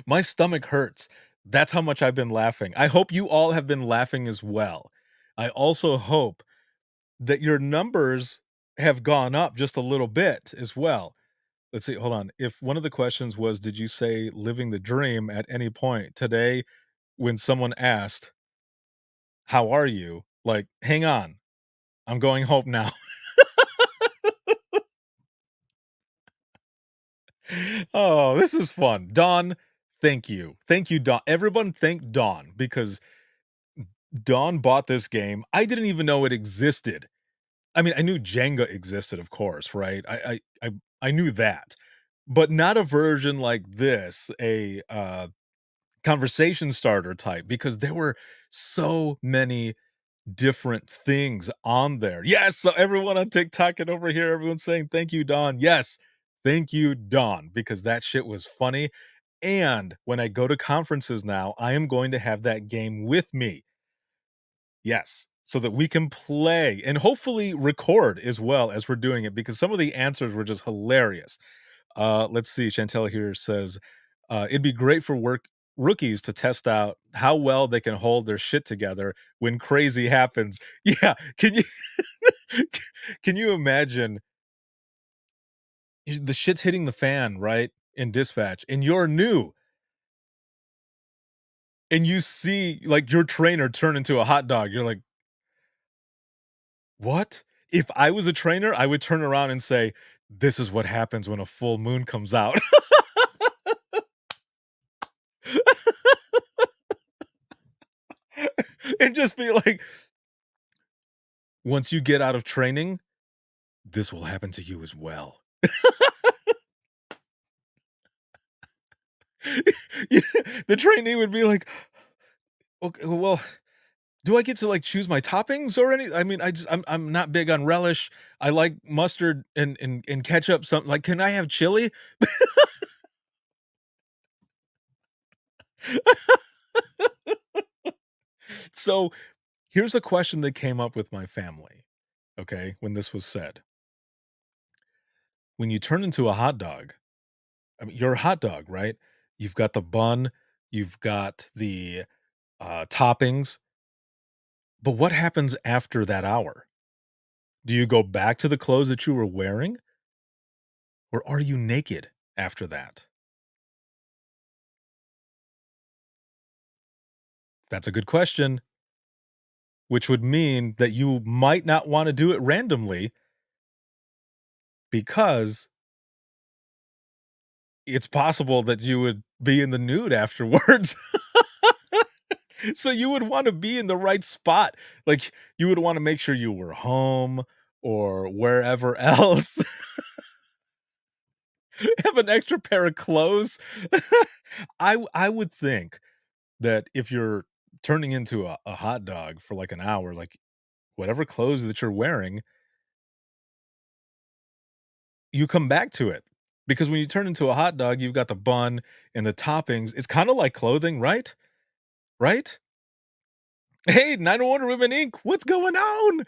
My stomach hurts. That's how much I've been laughing. I hope you all have been laughing as well. I also hope that your numbers have gone up just a little bit as well. Let's see, hold on. If one of the questions was, did you say living the dream at any point today when someone asked, "How are you?" Like, hang on. I'm going home now. Oh, this is fun. Dawn, thank you. Thank you, Dawn. Everyone thank Dawn because Dawn bought this game. I didn't even know it existed. I mean, I knew Jenga existed, of course, right? I knew that, but not a version like this, a conversation starter type, because there were so many different things on there. Yes, so everyone on TikTok and over here, everyone's saying thank you, Dawn. Yes, thank you, Dawn, because that shit was funny. And when I go to conferences now, I am going to have that game with me. Yes, so that we can play and hopefully record as well as we're doing it because some of the answers were just hilarious. Let's see. Chantel here says, "It'd be great for work rookies to test out how well they can hold their shit together when crazy happens." Yeah, can you can you imagine the shit's hitting the fan, right? In dispatch, and you're new, and you see like your trainer turn into a hot dog. You're like, "What?" If I was a trainer, I would turn around and say, "This is what happens when a full moon comes out." And just be like, "Once you get out of training, this will happen to you as well." The trainee would be like, okay, well, do I get to like choose my toppings or any? I mean, I'm not big on relish. I like mustard and ketchup. Something like, can I have chili? So here's a question that came up with my family. Okay, when this was said, when you turn into a hot dog, I mean, you're a hot dog, right? You've got the bun, you've got the toppings, but what happens after that hour? Do you go back to the clothes that you were wearing, or are you naked after that? That's a good question, which would mean that you might not want to do it randomly because it's possible that you would be in the nude afterwards. So you would want to be in the right spot. Like, you would want to make sure you were home or wherever else. Have an extra pair of clothes. I would think that if you're turning into a hot dog for like an hour, like whatever clothes that you're wearing, you come back to it. Because when you turn into a hot dog, you've got the bun and the toppings. It's kind of like clothing, right? Right? Hey, 901 Women Inc. What's going on?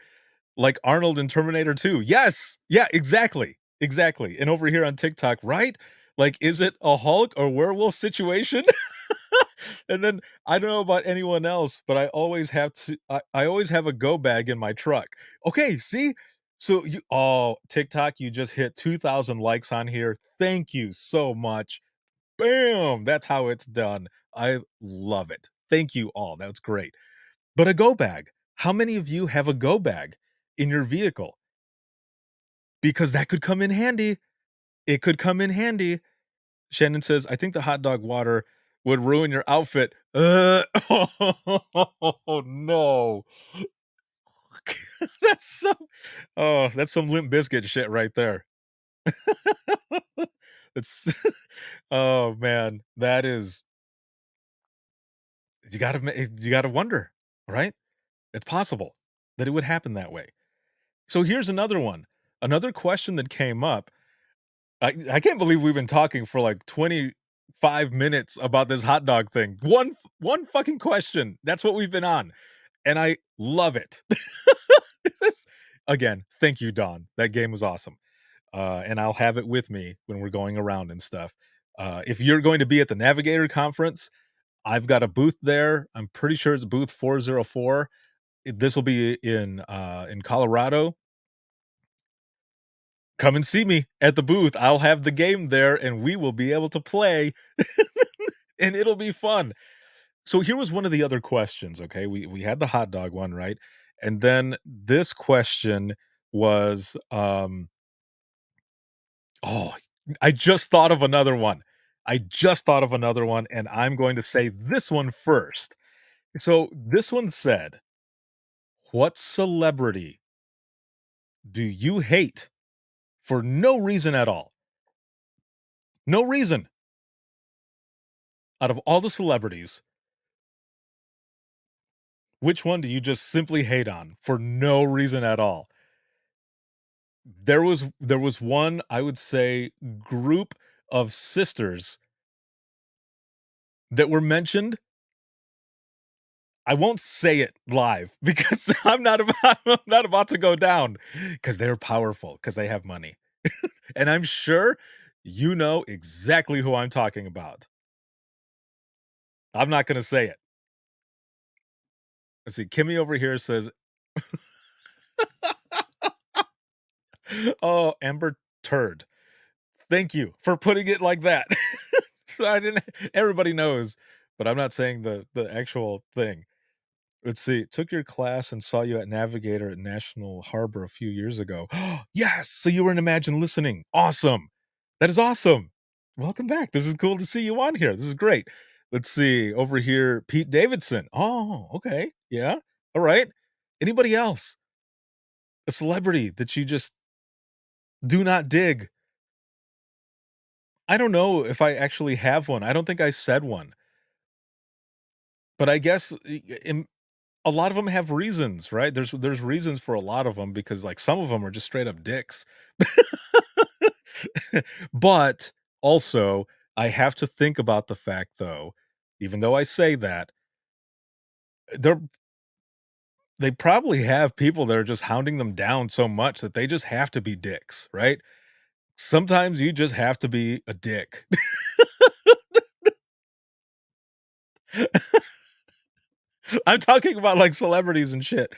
Like Arnold in Terminator 2. Yes. Yeah, exactly. Exactly. And over here on TikTok, right? Like, is it a Hulk or werewolf situation? And then I don't know about anyone else, but I always have a go bag in my truck. Okay, see? So TikTok, you just hit 2,000 likes on here. Thank you so much. Bam! That's how it's done. I love it. Thank you all. That's great. But a go bag. How many of you have a go bag in your vehicle? Because that could come in handy. It could come in handy. Shannon says, I think the hot dog water would ruin your outfit. Oh no. That's some Limp Bizkit shit right there. It's oh man, that is you gotta wonder, right? It's possible that it would happen that way. So here's another one. Another question that came up. I can't believe we've been talking for like 25 minutes about this hot dog thing. One fucking question. That's what we've been on. And I love it. Again, thank you, Don. That game was awesome. And I'll have it with me when we're going around and stuff. If you're going to be at the Navigator Conference, I've got a booth there. I'm pretty sure it's booth 404. This will be in Colorado. Come and see me at the booth. I'll have the game there and we will be able to play and it'll be fun. So here was one of the other questions, okay? We had the hot dog one, right? And then this question was I just thought of another one. And I'm going to say this one first. So this one said, what celebrity do you hate for no reason at all? No reason. Out of all the celebrities, which one do you just simply hate on for no reason at all? There was one, I would say, group of sisters that were mentioned. I won't say it live because I'm not about to go down because they're powerful, because they have money. And I'm sure you know exactly who I'm talking about. I'm not going to say it. Let's see. Kimmy over here says, oh, Amber Turd. Thank you for putting it like that. So everybody knows, but I'm not saying the actual thing. Let's see. Took your class and saw you at Navigator at National Harbor a few years ago. Yes. So you were in Imagine Listening. Awesome. That is awesome. Welcome back. This is cool to see you on here. This is great. Let's see. Over here, Pete Davidson. Oh, okay. Yeah. All right. Anybody else? A celebrity that you just do not dig? I don't know if I actually have one. I don't think I said one. But I guess a lot of them have reasons, right? There's reasons for a lot of them because, like, some of them are just straight up dicks. But also, I have to think about the fact, though, even though I say that, they're they probably have people that are just hounding them down so much that they just have to be dicks, right? Sometimes you just have to be a dick. I'm talking about, like, celebrities and shit.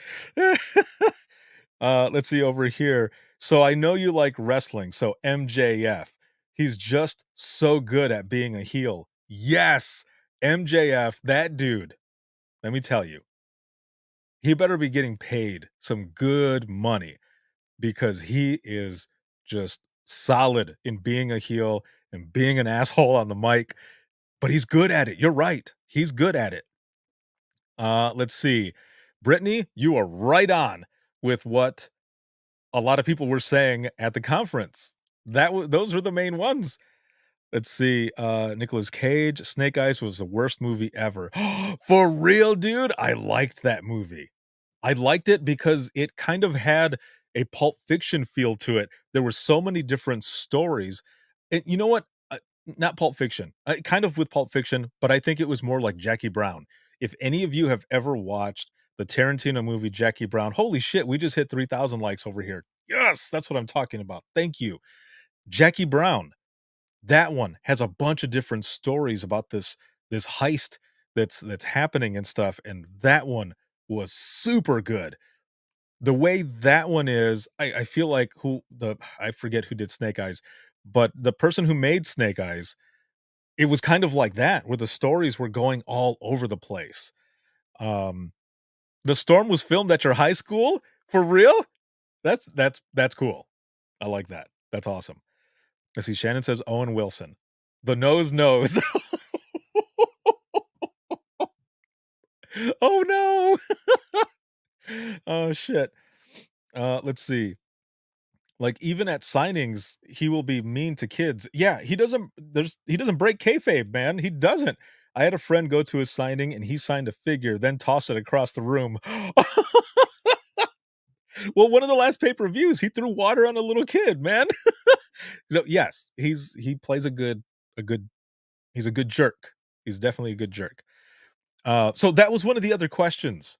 Let's see over here. So I know you like wrestling, so MJF, he's just so good at being a heel. Yes, MJF, that dude, let me tell you, he better be getting paid some good money because he is just solid in being a heel and being an asshole on the mic, but he's good at it. You're right. He's good at it. Let's see. Brittany, you are right on with what a lot of people were saying at the conference. Those were the main ones. Let's see. Nicolas Cage, Snake Eyes was the worst movie ever. For real, dude? I liked that movie. I liked it because it kind of had a Pulp Fiction feel to it. There were so many different stories. And you know what? Not Pulp Fiction. Kind of with Pulp Fiction, but I think it was more like Jackie Brown. If any of you have ever watched the Tarantino movie Jackie Brown, holy shit, we just hit 3,000 likes over here. Yes, that's what I'm talking about. Thank you. Jackie Brown. That one has a bunch of different stories about this heist that's happening and stuff, and that one was super good. The way that one is, I feel like I forget who did Snake Eyes, but the person who made Snake Eyes, it was kind of like that, where the stories were going all over the place. Um, The Storm was filmed at your high school? For real? That's cool. I like that. That's awesome. Let's see, Shannon says Owen Wilson. The nose knows. Oh, no. Oh, shit. Let's see. Like, even at signings, he will be mean to kids. Yeah, he doesn't break kayfabe, man. He doesn't. I had a friend go to his signing, and he signed a figure, then toss it across the room. Well, one of the last pay-per-views, he threw water on a little kid, man. So, yes, he plays a good he's a good jerk. He's definitely a good jerk. So that was one of the other questions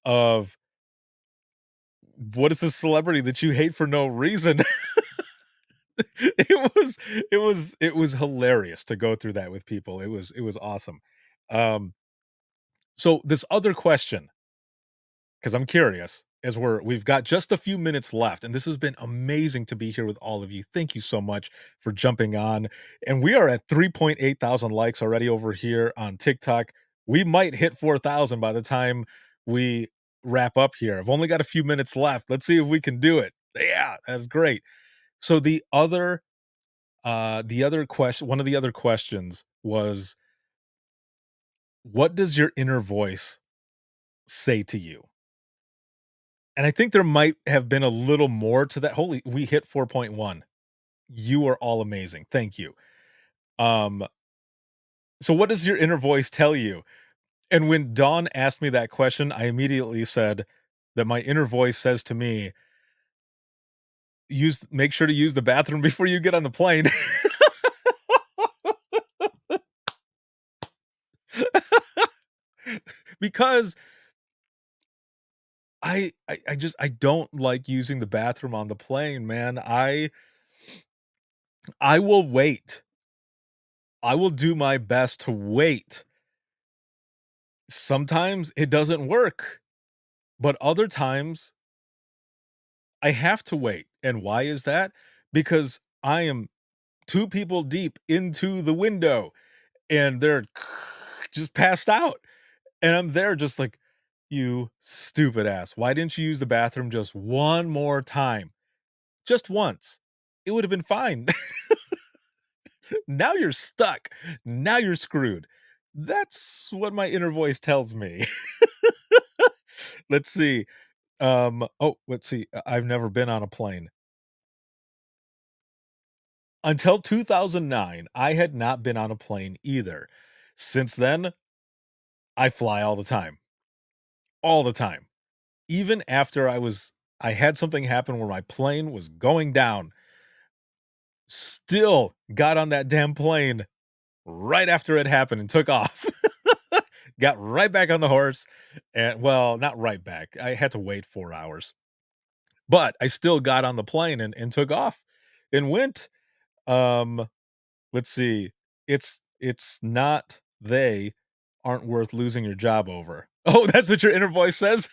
of what is a celebrity that you hate for no reason? It was hilarious to go through that with people. It was awesome. Um, so this other question, because I'm curious, as we've got just a few minutes left, and this has been amazing to be here with all of you. Thank you so much for jumping on. And we are at 3.8 thousand likes already over here on TikTok. We might hit 4,000 by the time we wrap up here. I've only got a few minutes left. Let's see if we can do it. Yeah, that's great. So the other question, one of the other questions was, what does your inner voice say to you? And I think there might have been a little more to that. Holy, we hit 4.1. You are all amazing. Thank you. Um, so what does your inner voice tell you? And when Dawn asked me that question, I immediately said that my inner voice says to me, make sure to use the bathroom before you get on the plane. Because I don't like using the bathroom on the plane, man. I will wait. I will do my best to wait. Sometimes it doesn't work, but other times I have to wait. And why is that? Because I am two people deep into the window and they're just passed out. And I'm there just like, you stupid ass. Why didn't you use the bathroom just one more time? Just once. It would have been fine. Now you're stuck. Now you're screwed. That's what my inner voice tells me. Let's see. Let's see. I've never been on a plane. Until 2009, I had not been on a plane either. Since then, I fly all the time. All the time. Even after I had something happen where my plane was going down, still got on that damn plane right after it happened and took off. Got right back on the horse and well, not right back. I had to wait 4 hours. But I still got on the plane and took off and went. Um, let's see. It's not they aren't worth losing your job over. Oh, that's what your inner voice says?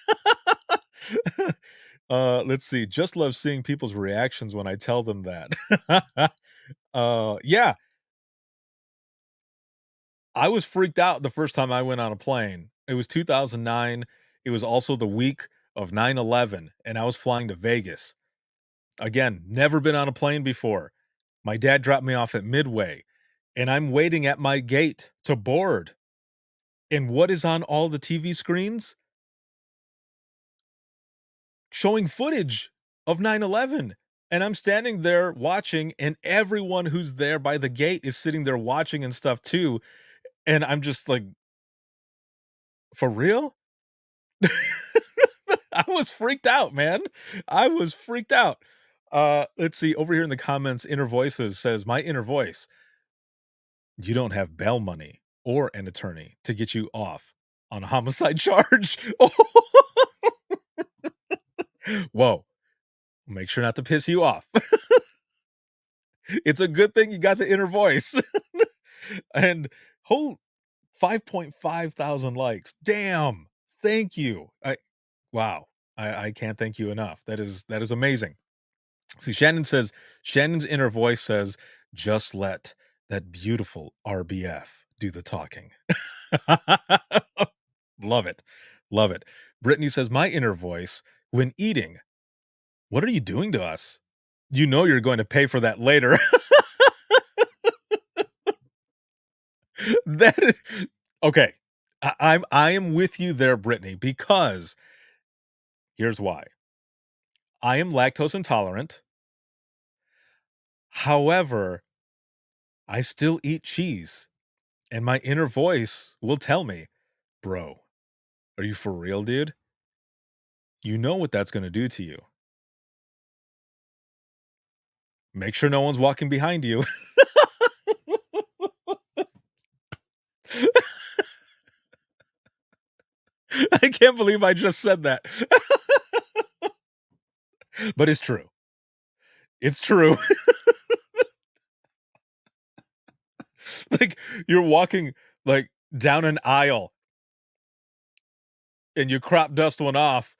Let's see. Just love seeing people's reactions when I tell them that. Yeah. I was freaked out the first time I went on a plane. It was 2009. It was also the week of 9/11, and I was flying to Vegas. Again, never been on a plane before. My dad dropped me off at Midway, and I'm waiting at my gate to board. And what is on all the TV screens? Showing footage of 9/11. And I'm standing there watching, and everyone who's there by the gate is sitting there watching and stuff too. And I'm just like, for real? I was freaked out, man. I was freaked out. Let's see. Over here in the comments, Inner Voices says, my inner voice, you don't have bail money or an attorney to get you off on a homicide charge. Whoa. Make sure not to piss you off. It's a good thing you got the inner voice. And whole 5.5 thousand likes. Damn. Thank you. Wow. I can't thank you enough. That is amazing. See, Shannon's inner voice says, just let that beautiful RBF do the talking. Love it. Love it. Brittany says, my inner voice, when eating, what are you doing to us? You know you're going to pay for that later. That is okay. I am with you there, Brittany, because here's why. I am lactose intolerant. However, I still eat cheese, and my inner voice will tell me, bro, are you for real, dude? You know what that's going to do to you. Make sure no one's walking behind you. I can't believe I just said that. But it's true. It's true. Like you're walking like down an aisle and you crop dust one off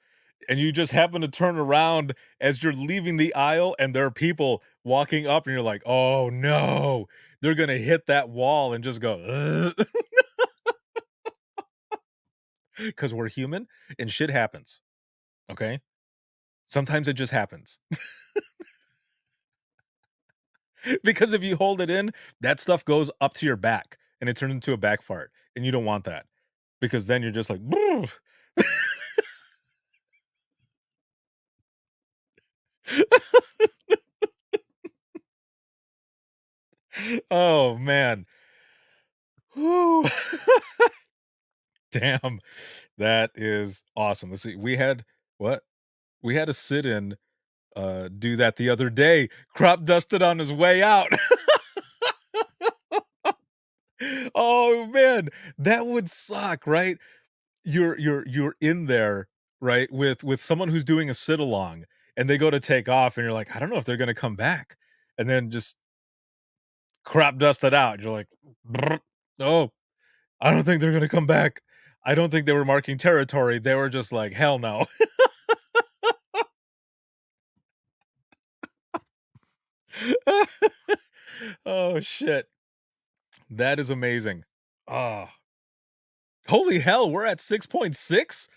and you just happen to turn around as you're leaving the aisle and there are people walking up and you're like, oh no, they're going to hit that wall and just go, because we're human and shit happens. Okay. Sometimes it just happens. Because if you hold it in, that stuff goes up to your back and it turns into a back fart. And you don't want that because then you're just like, oh man. Whew. Damn. That is awesome. Let's see. We had a sit-in do that the other day. Crop dusted on his way out. Oh man, that would suck, right? You're in there, right, with someone who's doing a sit along and they go to take off and you're like, I don't know if they're gonna come back. And then just crop dusted out. You're like, oh, I don't think they're gonna come back. I don't think they were marking territory. They were just like, hell no. Oh shit. That is amazing. Ah. Holy hell, we're at 6.6?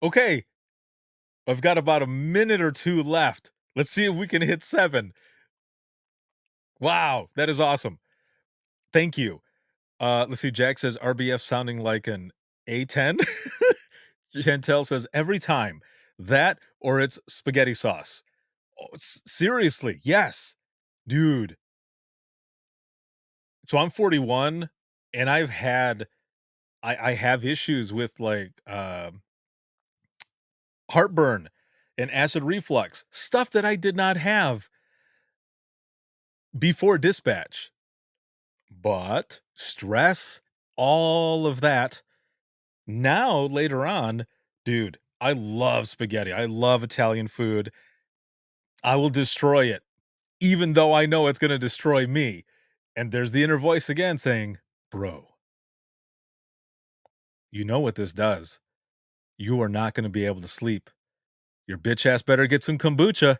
Okay. I've got about a minute or two left. Let's see if we can hit 7. Wow, that is awesome. Thank you. Let's see. Jack says RBF sounding like an A10. Chantel says every time that or it's spaghetti sauce. Oh, seriously, yes, dude. So I'm 41 and I have issues with like heartburn and acid reflux, stuff that I did not have before dispatch. But stress, all of that. Now later on, dude, I love spaghetti. I love Italian food. I will destroy it even though I know it's going to destroy me. And there's the inner voice again saying, "Bro, you know what this does. You are not going to be able to sleep. Your bitch ass better get some kombucha,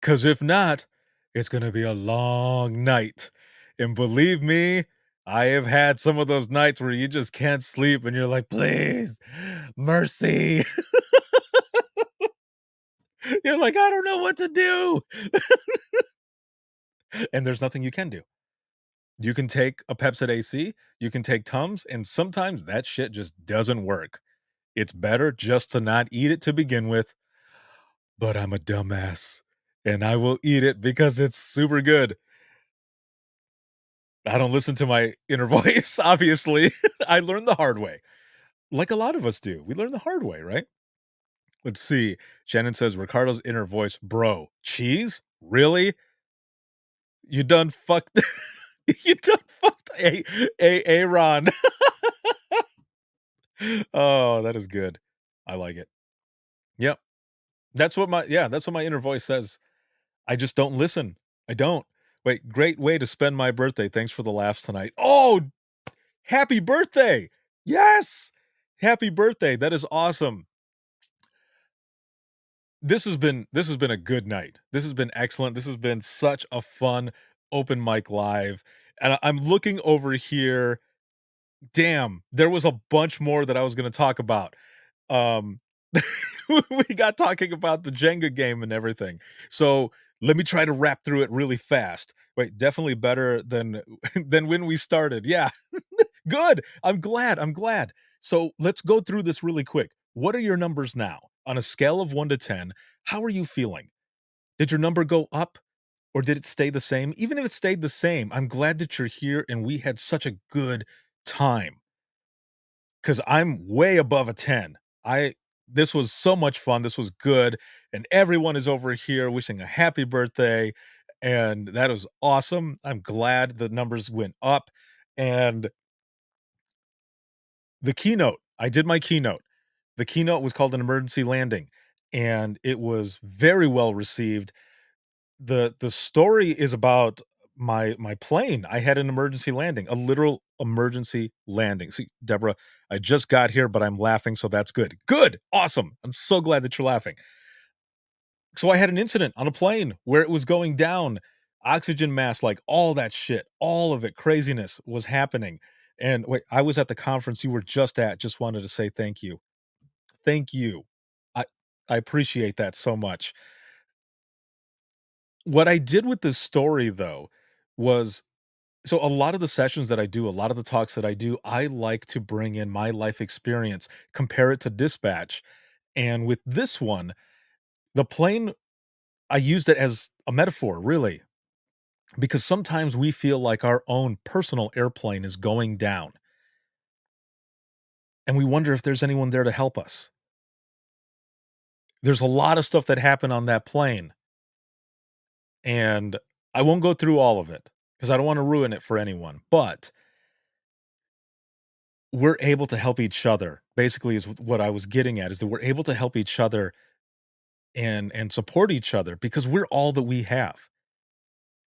because if not, it's going to be a long night." And believe me, I have had some of those nights where you just can't sleep and you're like, "Please, mercy." You're like, "I don't know what to do." And there's nothing you can do. You can take a Pepcid AC, you can take Tums, and sometimes that shit just doesn't work. It's better just to not eat it to begin with, but I'm a dumbass, and I will eat it because it's super good. I don't listen to my inner voice, obviously. I learned the hard way, like a lot of us do. We learn the hard way, right? Let's see. Shannon says, "Ricardo's inner voice, bro, cheese? Really? You done fucked you done fucked Aaron." Oh, that is good. I like it. Yep. That's what my inner voice says. I just don't listen. I don't. Wait, great way to spend my birthday. Thanks for the laughs tonight. Oh, happy birthday. Yes. Happy birthday. That is awesome. This has been a good night. This has been excellent. This has been such a fun open mic live. And I'm looking over here. Damn, there was a bunch more that I was going to talk about. Um we got talking about the Jenga game and everything. So let me try to wrap through it really fast. Wait, definitely better than than when we started. Yeah. Good. I'm glad. I'm glad. So let's go through this really quick. What are your numbers now? On a scale of 1 to 10, how are you feeling? Did your number go up or did it stay the same? Even if it stayed the same, I'm glad that you're here and we had such a good time. Cause I'm way above a 10. I This was so much fun. This was good. And everyone is over here wishing a happy birthday. And that was awesome. I'm glad the numbers went up. And the keynote, I did my keynote. The keynote was called An Emergency Landing, and it was very well received. The story is about my plane. I had an emergency landing, a literal emergency landing. See, Deborah, I just got here, but I'm laughing, so that's good. Good, awesome. I'm so glad that you're laughing. So I had an incident on a plane where it was going down, oxygen mask, like all that shit, all of it, craziness was happening. And wait, I was at the conference you were just at. Just wanted to say thank you. Thank you. I I appreciate that so much. What I did with this story though was, so a lot of the sessions that I do, a lot of the talks that I do, I like to bring in my life experience, compare it to dispatch. And with this one, the plane, I used it as a metaphor, really, because sometimes we feel like our own personal airplane is going down and we wonder if there's anyone there to help us. There's a lot of stuff that happened on that plane, and I won't go through all of it because I don't want to ruin it for anyone, but we're able to help each other. Basically, is what I was getting at, is that we're able to help each other and support each other because we're all that we have.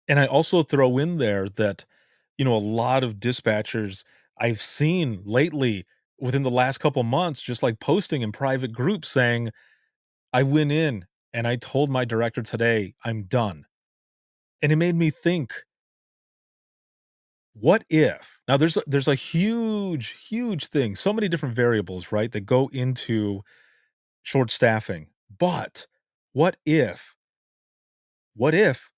And I also throw in there that, a lot of dispatchers I've seen lately within the last couple months, just like posting in private groups saying, "I went in and I told my director today I'm done." And it made me think, what if, now there's a huge thing, so many different variables, right, that go into short staffing. But what if, what if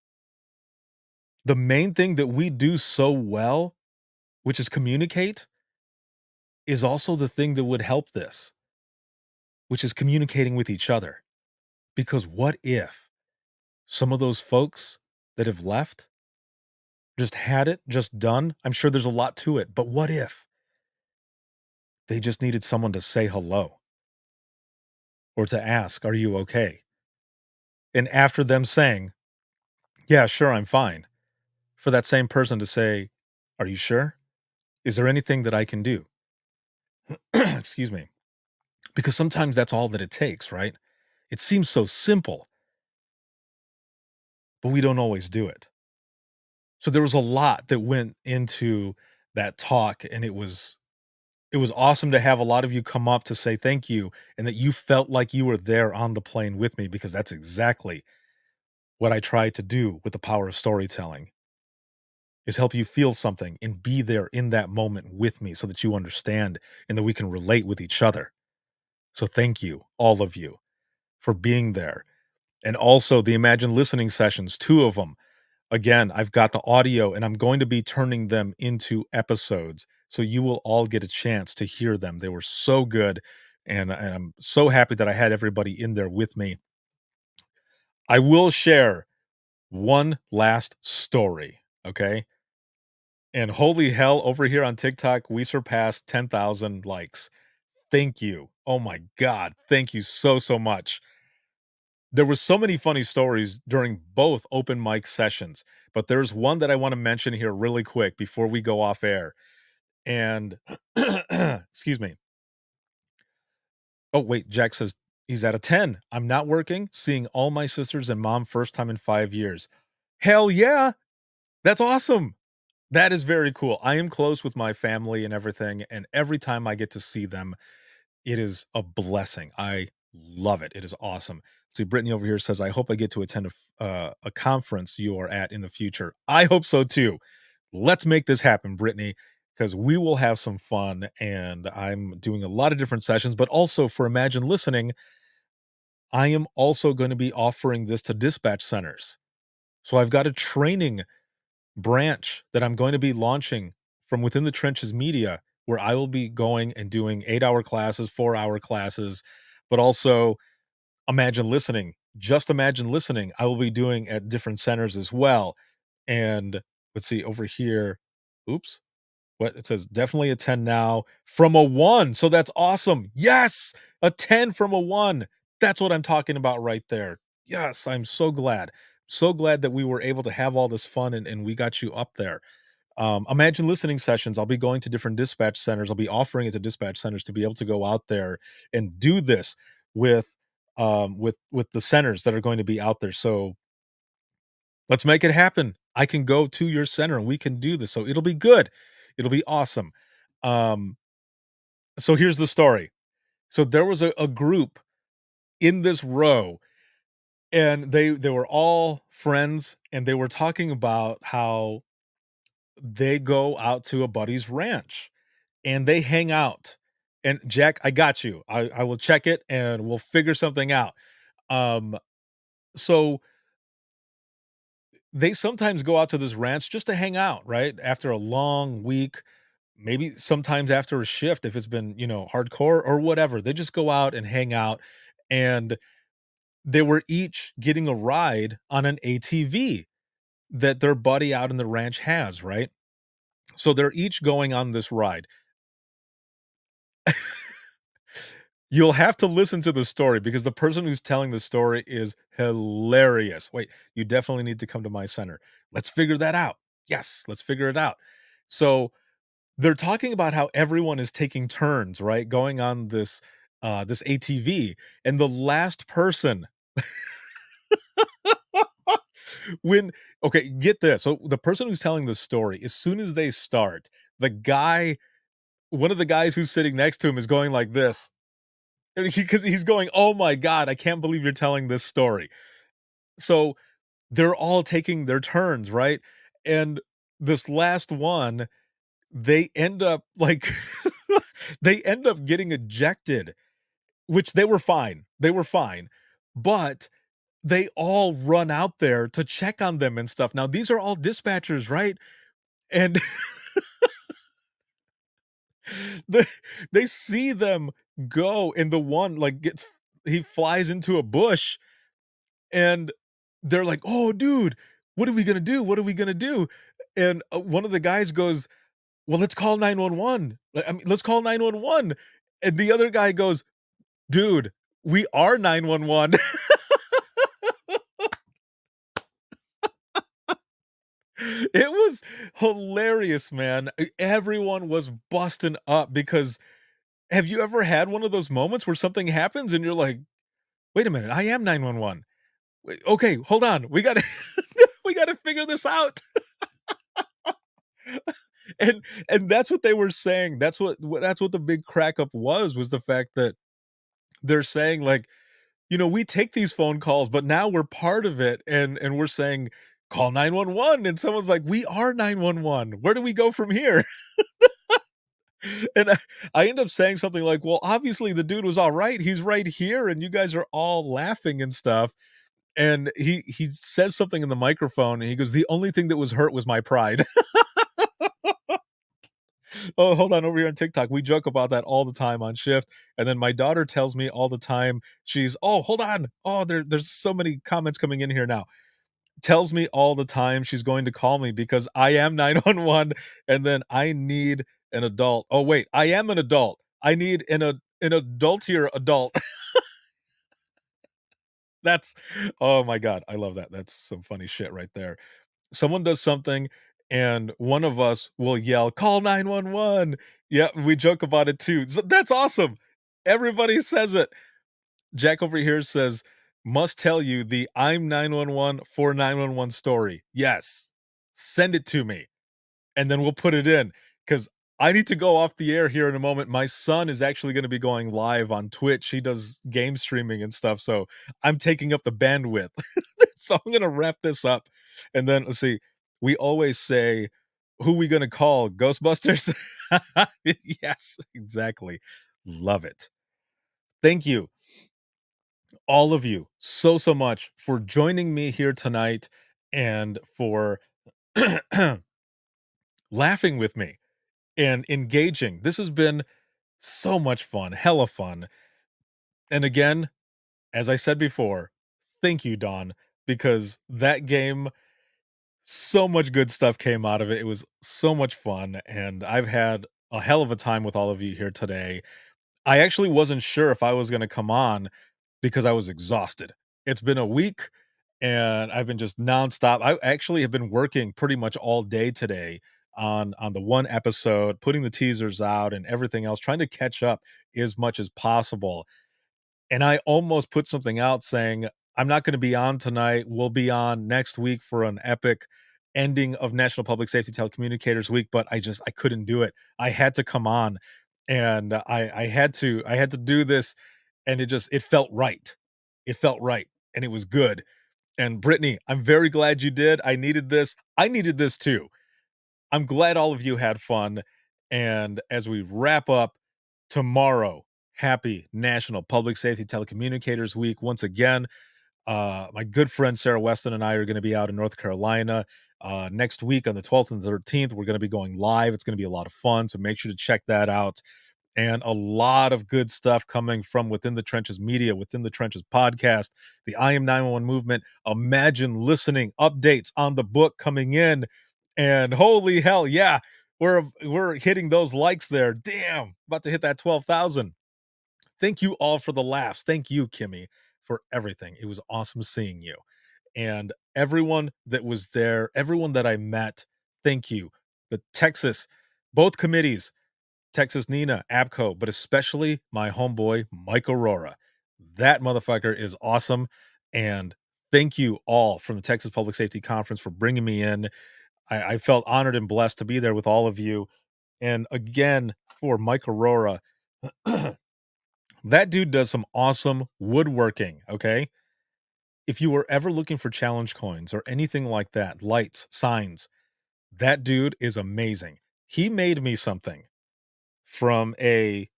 the main thing that we do so well, which is communicate, is also the thing that would help this, which is communicating with each other? Because what if some of those folks that have left just had it, just done. I'm sure there's a lot to it, but what if they just needed someone to say hello or to ask, "Are you okay?" And after them saying, "Yeah, sure, I'm fine," for that same person to say, "Are you sure? Is there anything that I can do?" Excuse me. Because sometimes that's all that it takes, right? It seems so simple, but we don't always do it. So there was a lot that went into that talk, and it was awesome to have a lot of you come up to say thank you and that you felt like you were there on the plane with me, because that's exactly what I try to do with the power of storytelling, is help you feel something and be there in that moment with me so that you understand and that we can relate with each other. So thank you, all of you, for being there. And also the Imagine Listening sessions, 2 of them. Again, I've got the audio and I'm going to be turning them into episodes, so you will all get a chance to hear them. They were so good, and I'm so happy that I had everybody in there with me. I will share one last story, okay? And holy hell, over here on TikTok, we surpassed 10,000 likes. Thank you. Oh my god, thank you so, so much. There were so many funny stories during both open mic sessions, but there's one that I wanna mention here really quick before we go off air, and excuse me. Oh, wait, Jack says he's at a 10. "I'm not working, seeing all my sisters and mom first time in 5 years." Hell yeah! That's awesome! That is very cool. I am close with my family and everything, and every time I get to see them, it is a blessing. I love it. It is awesome. See, Brittany over here says, "I hope I get to attend a conference you are at in the future." I hope so too. Let's make this happen, Brittany, because we will have some fun. And I'm doing a lot of different sessions, but also for Imagine Listening, I am also going to be offering this to dispatch centers. So I've got a training branch that I'm going to be launching from Within the Trenches Media, where I will be going and doing 8-hour classes, 4-hour classes, but also Imagine Listening. Just Imagine Listening, I will be doing at different centers as well. And let's see over here. Oops. What it says, definitely a 10 now from a 1. So that's awesome. Yes, a 10 from a 1. That's what I'm talking about right there. Yes, I'm so glad. So glad that we were able to have all this fun and we got you up there. Imagine Listening sessions. I'll be going to different dispatch centers. I'll be offering it to dispatch centers to be able to go out there and do this with with the centers that are going to be out there. So let's make it happen. I can go to your center and we can do this. So it'll be good. It'll be awesome. Um, so here's the story. So there was a group in this row, and they were all friends, and they were talking about how they go out to a buddy's ranch and they hang out. And Jack, I got you. I will check it and we'll figure something out. Um, so they sometimes go out to this ranch just to hang out, right? After a long week, maybe sometimes after a shift, if it's been, hardcore or whatever, they just go out and hang out. And they were each getting a ride on an ATV that their buddy out in the ranch has, right? So they're each going on this ride. You'll have to listen to the story because the person who's telling the story is hilarious. Wait, you definitely need to come to my center. Let's figure that out. Yes, let's figure it out. So they're talking about how everyone is taking turns, right? Going on this ATV, and the last person when okay, get this. So the person who's telling the story, as soon as they start, the guy one of the guys who's sitting next to him is going like this. Because he's going, "Oh my god, I can't believe you're telling this story." So they're all taking their turns, right? And this last one, they end up like they end up getting ejected, which they were fine. They were fine. But they all run out there to check on them and stuff. Now, these are all dispatchers, right? And the they see them go, and the one, like, he flies into a bush, and they're like, "Oh, dude, what are we gonna do? What are we gonna do?" And one of the guys goes, well, let's call 911. I mean, let's call 911. And the other guy goes, dude, we are 911. It was hilarious, man. Everyone was busting up because have you ever had one of those moments where something happens and you're like, wait a minute, I am 911. Okay, hold on. We gotta we gotta figure this out. And that's what they were saying. That's what the big crack up was the fact that they're saying like, we take these phone calls, but now we're part of it and we're saying call 911 and someone's like, "We are 911. Where do we go from here?" And I end up saying something like, "Well, obviously the dude was all right. He's right here and you guys are all laughing and stuff." And he says something in the microphone and he goes, "The only thing that was hurt was my pride." Oh, hold on, over here on TikTok, we joke about that all the time on shift, and then my daughter tells me all the time, "Oh, hold on. Oh, there's so many comments coming in here now." Tells me all the time she's going to call me because I am 911, and then I need an adult. Oh, wait, I am an adult. I need an adultier adult. That's oh my god, I love that. That's some funny shit right there. Someone does something and one of us will yell, "Call 911." Yeah, we joke about it too. That's awesome. Everybody says it. Jack over here says, "Must tell you the I'm 911 for 911 story." Yes. Send it to me and then we'll put it in cuz I need to go off the air here in a moment. My son is actually going to be going live on Twitch. He does game streaming and stuff, so I'm taking up the bandwidth. So I'm going to wrap this up and then let's see. We always say, "Who we going to call? Ghostbusters?" Yes, exactly. Love it. Thank you all of you so much for joining me here tonight and for laughing with me and engaging. This has been so much fun, hella fun. And again, as I said before, thank you, Don, because that game, so much good stuff came out of it. It was so much fun, and I've had a hell of a time with all of you here today. I actually wasn't sure if I was going to come on because I was exhausted. It's been a week and I've been just nonstop. I actually have been working pretty much all day today on the one episode, putting the teasers out and everything else, trying to catch up as much as possible. And I almost put something out saying, I'm not going to be on tonight. We'll be on next week for an epic ending of National Public Safety Telecommunicators Week, but I couldn't do it. I had to come on and I had to do this and it felt right. It felt right and it was good. And Brittany, I'm very glad you did. I needed this. I needed this too. I'm glad all of you had fun. And as we wrap up tomorrow, happy National Public Safety Telecommunicators Week once again. My good friend Sarah Weston and I are going to be out in North Carolina next week on the 12th and 13th. We're going to be going live. It's going to be a lot of fun. So make sure to check that out. And a lot of good stuff coming from Within the Trenches Media, Within the Trenches podcast, the I Am 911 movement. Imagine listening, updates on the book coming in. And holy hell, yeah, we're hitting those likes there. Damn, about to hit that 12,000. Thank you all for the laughs. Thank you, Kimmy, for everything. It was awesome seeing you. And everyone that was there, everyone that I met, thank you. The Texas, both committees, Texas Nina, ABCO, but especially my homeboy, Mike Aurora. That motherfucker is awesome. And thank you all from the Texas Public Safety Conference for bringing me in. I felt honored and blessed to be there with all of you. And again, for Mike Aurora, that dude does some awesome woodworking, okay? If you were ever looking for challenge coins or anything like that, lights, signs, that dude is amazing. He made me something from a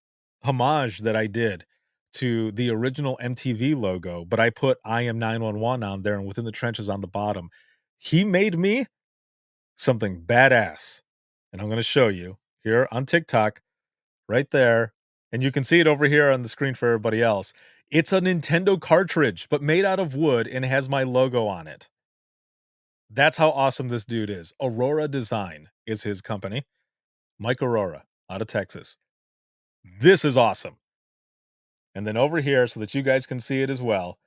homage that I did to the original MTV logo, but I put I Am 911 on there and Within the Trenches on the bottom. He made me something badass. And I'm going to show you here on TikTok right there. And you can see it over here on the screen for everybody else. It's a Nintendo cartridge, but made out of wood and has my logo on it. That's how awesome this dude is. Aurora Design is his company. Mike Aurora out of Texas. This is awesome. And then over here, so that you guys can see it as well,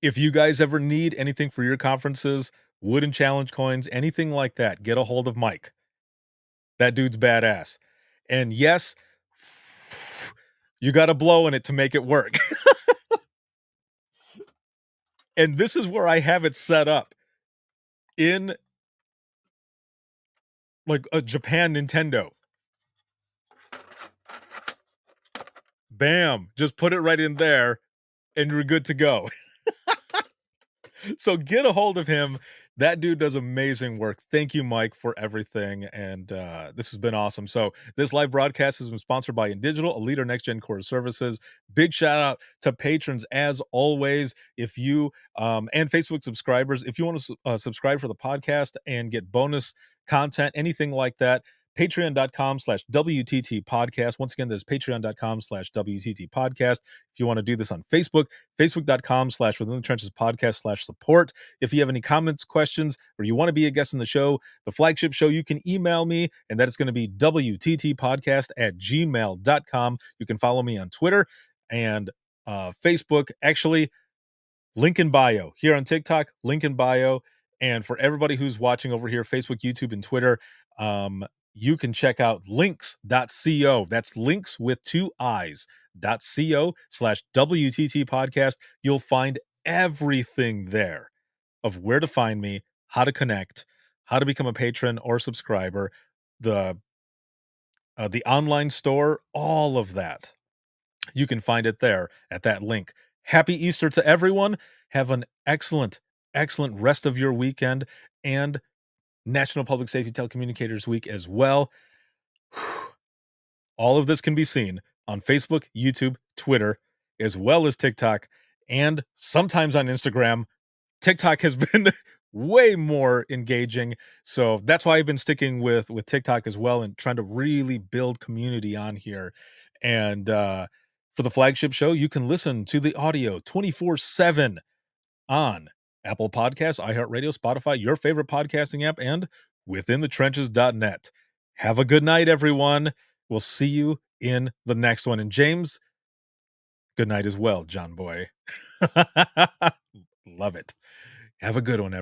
if you guys ever need anything for your conferences, wooden challenge coins, anything like that, get a hold of Mike. That dude's badass. And yes, you got to blow in it to make it work. And this is where I have it set up in like a Japan Nintendo. Bam, just put it right in there and you're good to go. So get a hold of him. That dude does amazing work. Thank you, Mike, for everything. And this has been awesome. So this live broadcast has been sponsored by InDigital, a leader next-gen core services. Big shout out to patrons as always. If you and Facebook subscribers, if you want to subscribe for the podcast and get bonus content, anything like that, patreon.com/WTT podcast. Once again, this is patreon.com/WTT podcast. If you want to do this on Facebook, facebook.com/within the trenches podcast/support. If you have any comments, questions, or you want to be a guest on the show, the flagship show, you can email me, and that is going to be WTTpodcast@gmail.com. You can follow me on Twitter and Facebook. Actually, link in bio. Here on TikTok, link in bio. And for everybody who's watching over here, Facebook, YouTube, and Twitter, you can check out links.co. That's links with 2 I's.co/WTT podcast. You'll find everything there of where to find me, how to connect, how to become a patron or subscriber, the online store, all of that. You can find it there at that link. Happy Easter to everyone. Have an excellent rest of your weekend and National Public Safety Telecommunicators Week as well. All of this can be seen on Facebook, YouTube, Twitter, as well as TikTok, and sometimes on Instagram. TikTok has been way more engaging, so that's why I've been sticking with TikTok as well and trying to really build community on here. And for the flagship show, you can listen to the audio 24/7 on Apple Podcasts, iHeartRadio, Spotify, your favorite podcasting app, and withinthetrenches.net. Have a good night, everyone. We'll see you in the next one. And James, good night as well, John Boy. Love it. Have a good one, everyone.